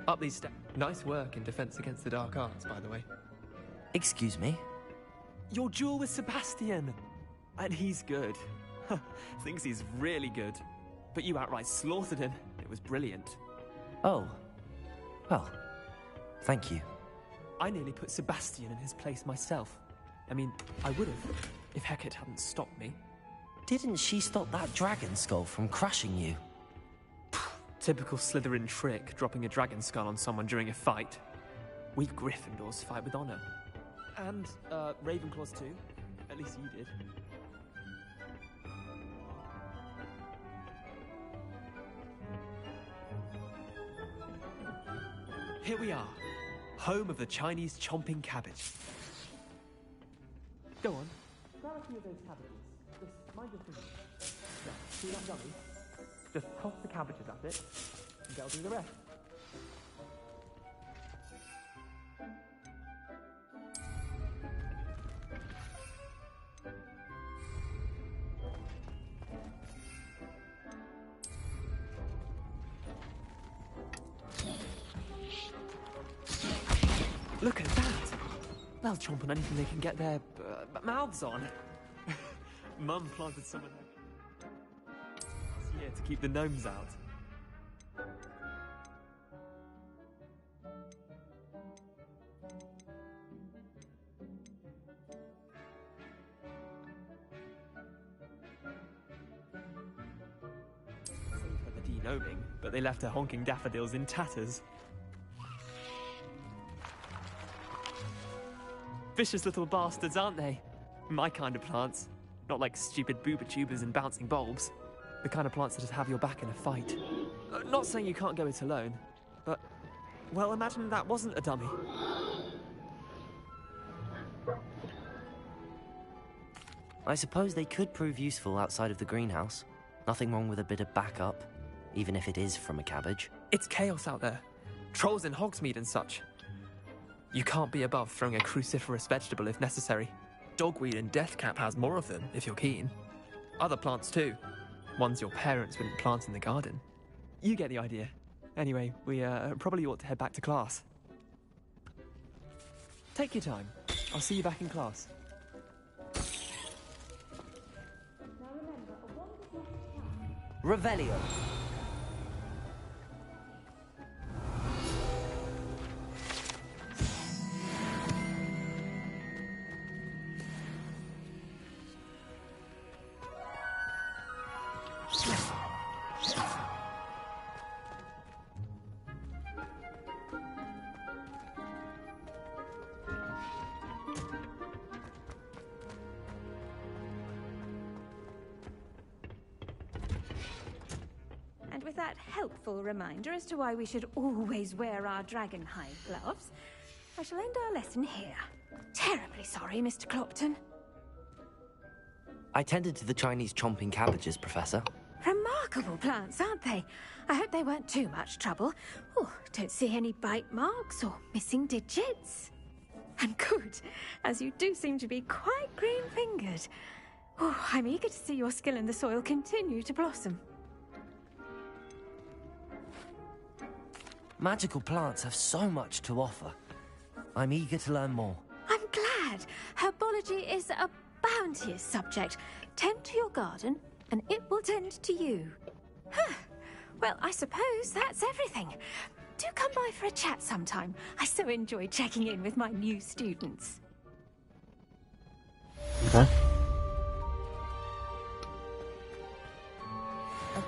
Up these steps. Nice work in defense against the dark arts, by the way. Excuse me? Your duel with Sebastian. And he's good. Thinks he's really good. But you outright slaughtered him. It was brilliant. Oh. Well, thank you. I nearly put Sebastian in his place myself. I mean, I would have, if Hecate hadn't stopped me. Didn't she stop that dragon skull from crushing you? Typical Slytherin trick, dropping a dragon skull on someone during a fight. We Gryffindors fight with honor. And, Ravenclaws too. At least you did. Here we are, home of the Chinese chomping cabbage. Go on, grab a few of those cabbages. Just mind your fingers. Yeah, see that dummy? Just toss the cabbages at it, and they'll do the rest. Look at that! They'll chomp on anything they can get their mouths on. Mum planted some of them last year to keep the gnomes out. Saved her the de-gnoming, but they left her honking daffodils in tatters. Vicious little bastards, aren't they? My kind of plants. Not like stupid booba tubers and bouncing bulbs. The kind of plants that just have your back in a fight. Not saying you can't go it alone, but, well, imagine that wasn't a dummy. I suppose they could prove useful outside of the greenhouse. Nothing wrong with a bit of backup, even if it is from a cabbage. It's chaos out there. Trolls in Hogsmeade and such. You can't be above throwing a cruciferous vegetable if necessary. Dogweed and deathcap has more of them, if you're keen. Other plants too. Ones your parents wouldn't plant in the garden. You get the idea. Anyway, we probably ought to head back to class. Take your time. I'll see you back in class. Revelio. And with that helpful reminder as to why we should always wear our dragonhide gloves, I shall end our lesson here. Terribly sorry, Mr. Clopton. I tended to the Chinese chomping cabbages, Professor. Remarkable plants, aren't they? I hope they weren't too much trouble. Oh, don't see any bite marks or missing digits. And good, as you do seem to be quite green-fingered. Oh, I'm eager to see your skill in the soil continue to blossom. Magical plants have so much to offer. I'm eager to learn more. I'm glad. Herbology is a bounteous subject. Tend to your garden, and it will tend to you. Well, I suppose that's everything. Do come by for a chat sometime. I so enjoy checking in with my new students. Okay.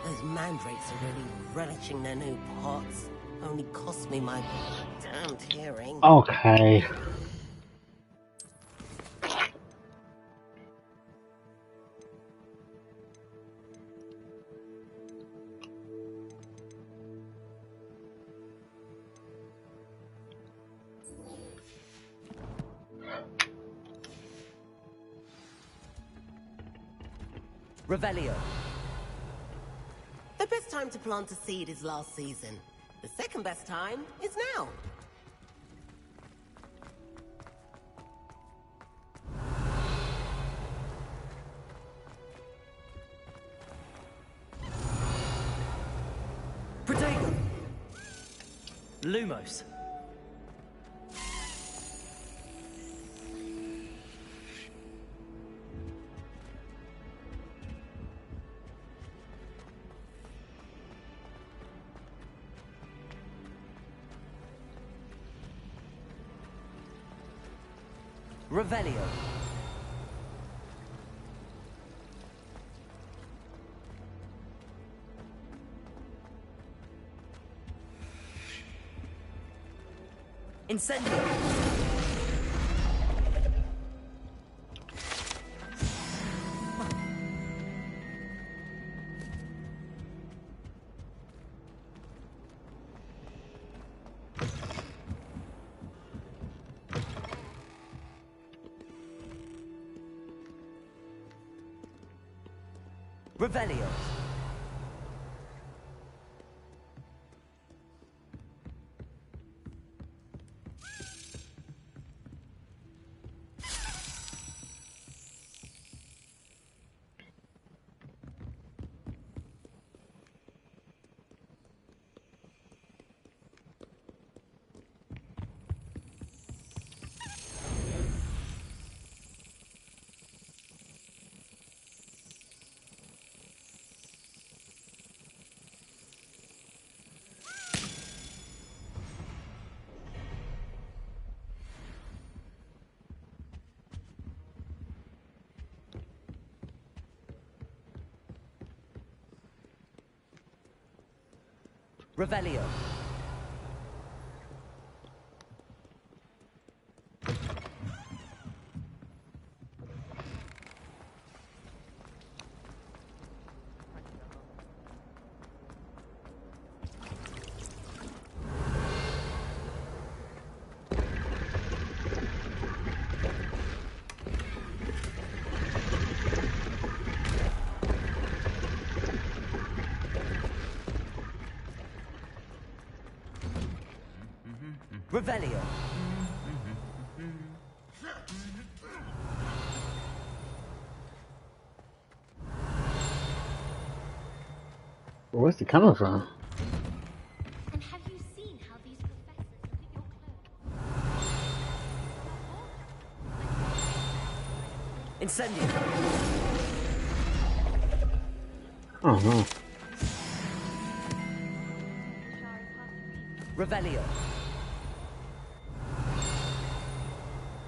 Those mandrakes are really relishing their new pots. Only cost me my damned hearing. Okay. Revelio. The best time to plant a seed is last season. The second best time is now. Protego! Lumos. Revelio. Incendio. Revelio. Revelio. Revelio. Where's he coming from? And have you seen how these professors look at your clothes? Incendio. Oh no. Revelio.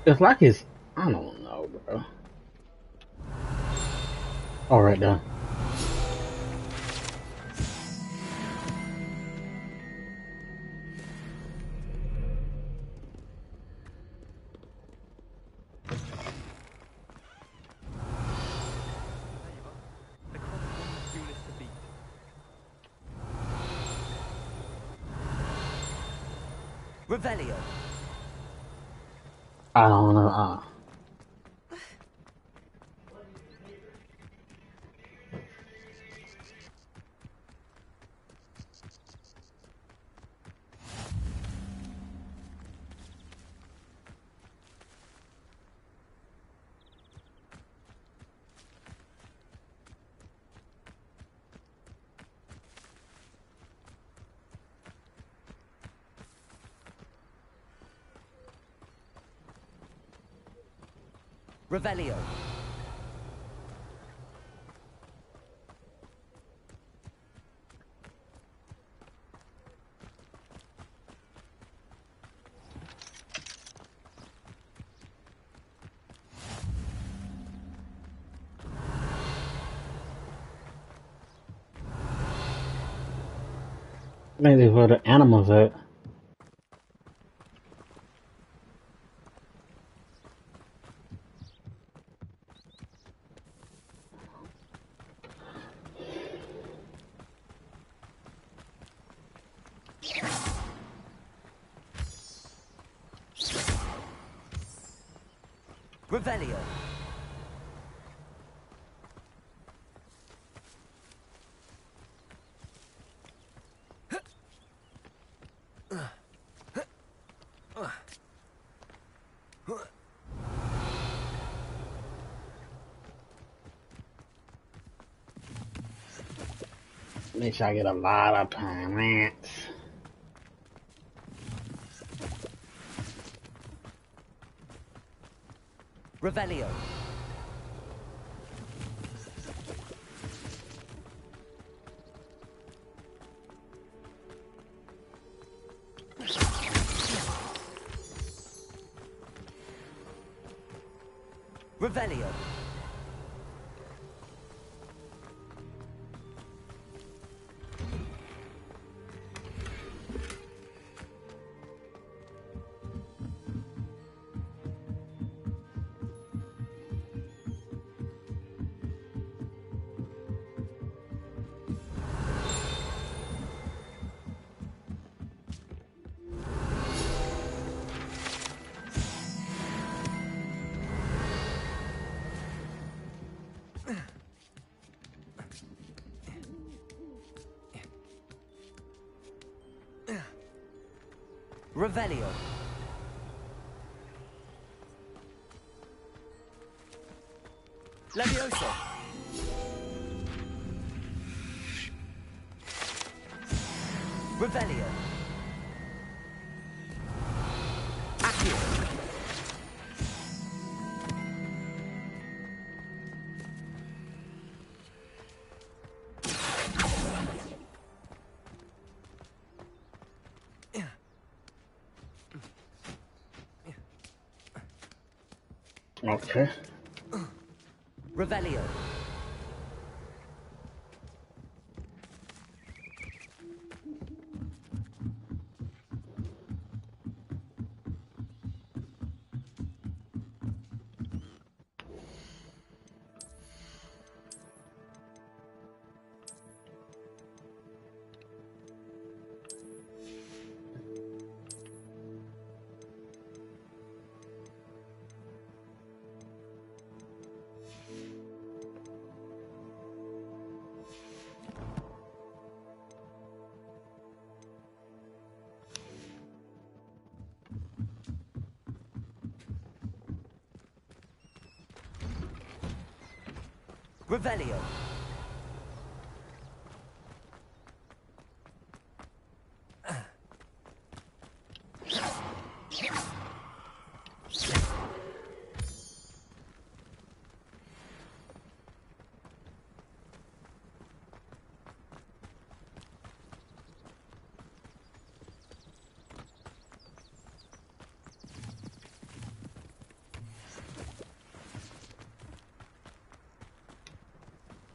It's like it's, I don't know, bro. All right, done. Revelio. I don't know. Revelio. Maybe where the animals at. Revelio. Make sure I get a lot of plants. Revelio. Revelio. Revelio. Levioso. Revelio. Accio. Okay. Revelio. Revelio.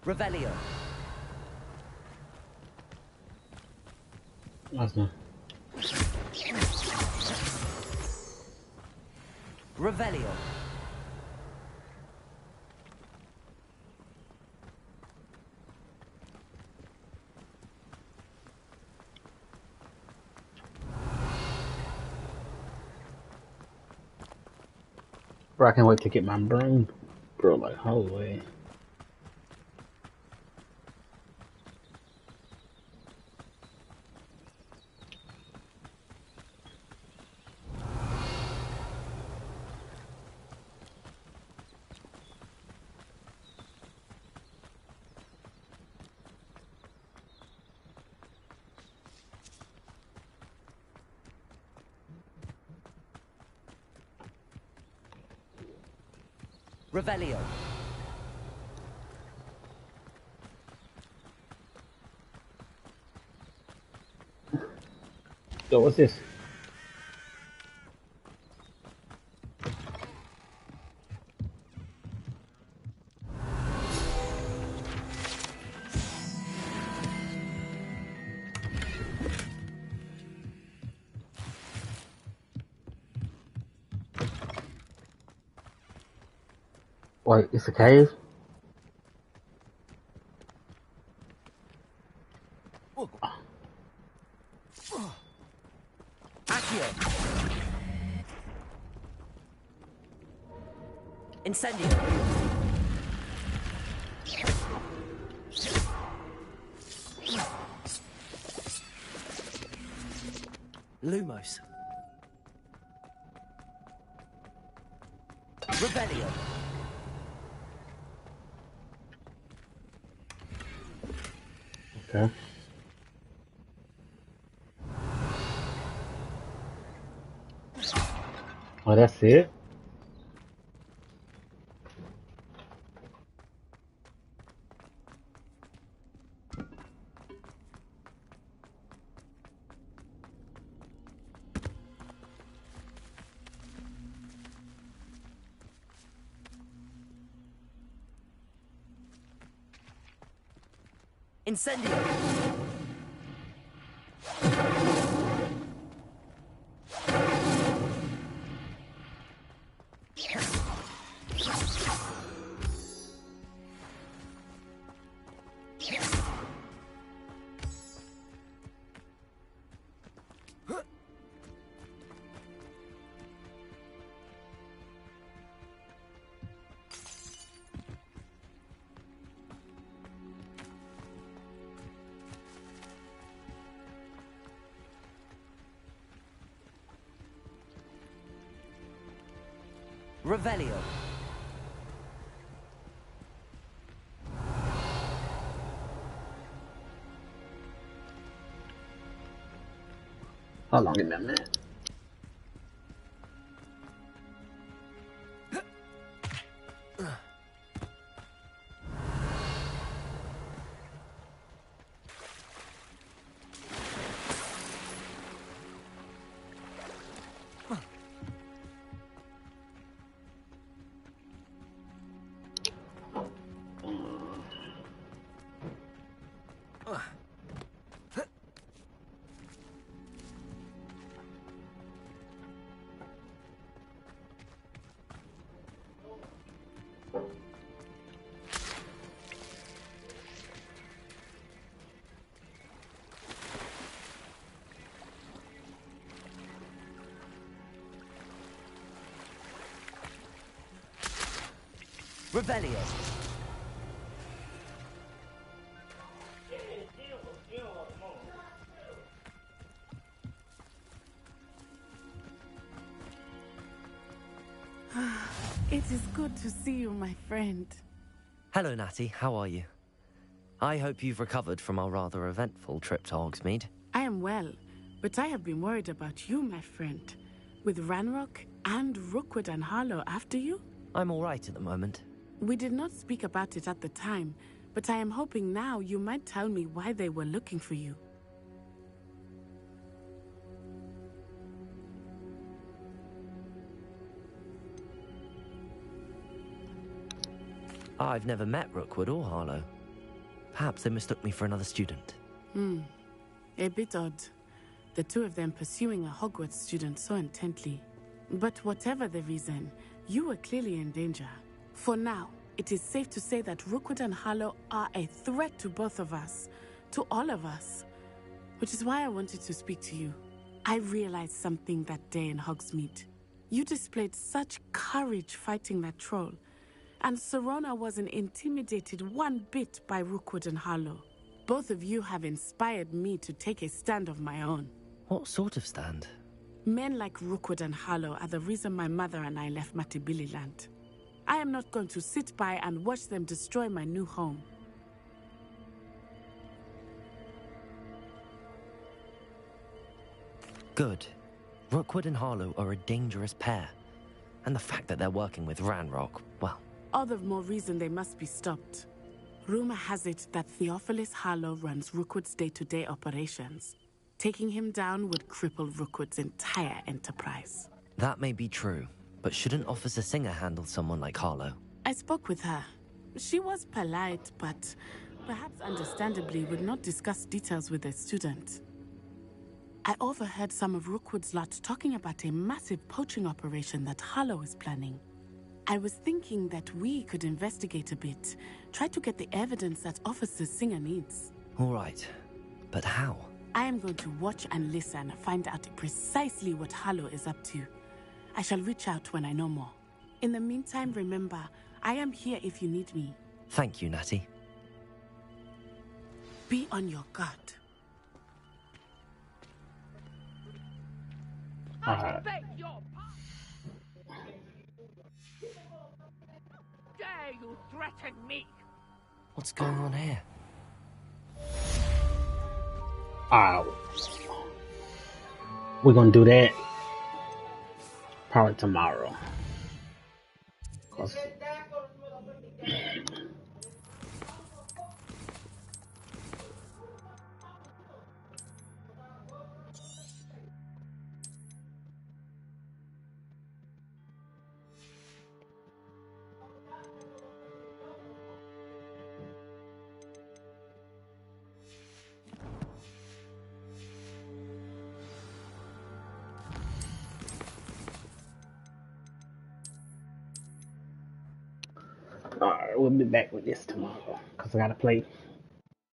Revelio. Awesome. Revelio. Bro, I can't wait to get my broom. Bro, like, holy. Revelio. So what's this? Wait, it's a cave? Accio! Incendio! Lumos. Rebellion. Okay. Oh, that's it? Incendio! Revelio. Hold on, give me a minute. Revelio. It is good to see you, my friend. Hello, Natty. How are you? I hope you've recovered from our rather eventful trip to Hogsmeade. I am well, but I have been worried about you, my friend. With Ranrock and Rookwood and Harlow after you? I'm all right at the moment. We did not speak about it at the time, but I am hoping now you might tell me why they were looking for you. I've never met Rookwood or Harlow. Perhaps they mistook me for another student. A bit odd. The two of them pursuing a Hogwarts student so intently. But whatever the reason, you were clearly in danger. For now, it is safe to say that Rookwood and Harlow are a threat to both of us. To all of us. Which is why I wanted to speak to you. I realized something that day in Hogsmeade. You displayed such courage fighting that troll. And Serona wasn't intimidated one bit by Rookwood and Harlow. Both of you have inspired me to take a stand of my own. What sort of stand? Men like Rookwood and Harlow are the reason my mother and I left Matibililand. I am not going to sit by and watch them destroy my new home. Good. Rookwood and Harlow are a dangerous pair. And the fact that they're working with Ranrock, well... All the more reason they must be stopped. Rumor has it that Theophilus Harlow runs Rookwood's day-to-day operations. Taking him down would cripple Rookwood's entire enterprise. That may be true, but shouldn't Officer Singer handle someone like Harlow? I spoke with her. She was polite, but perhaps understandably would not discuss details with a student. I overheard some of Rookwood's lot talking about a massive poaching operation that Harlow is planning. I was thinking that we could investigate a bit. Try to get the evidence that Officer Singer needs. All right. But how? I am going to watch and listen, find out precisely what Harlow is up to. I shall reach out when I know more. In the meantime, remember, I am here if you need me. Thank you, Natty. Be on your guard. Alright. Dare you threaten me? What's going on here? Alright. We're gonna do that probably tomorrow. 'Cause alright, we'll be back with this tomorrow. 'Cause I gotta play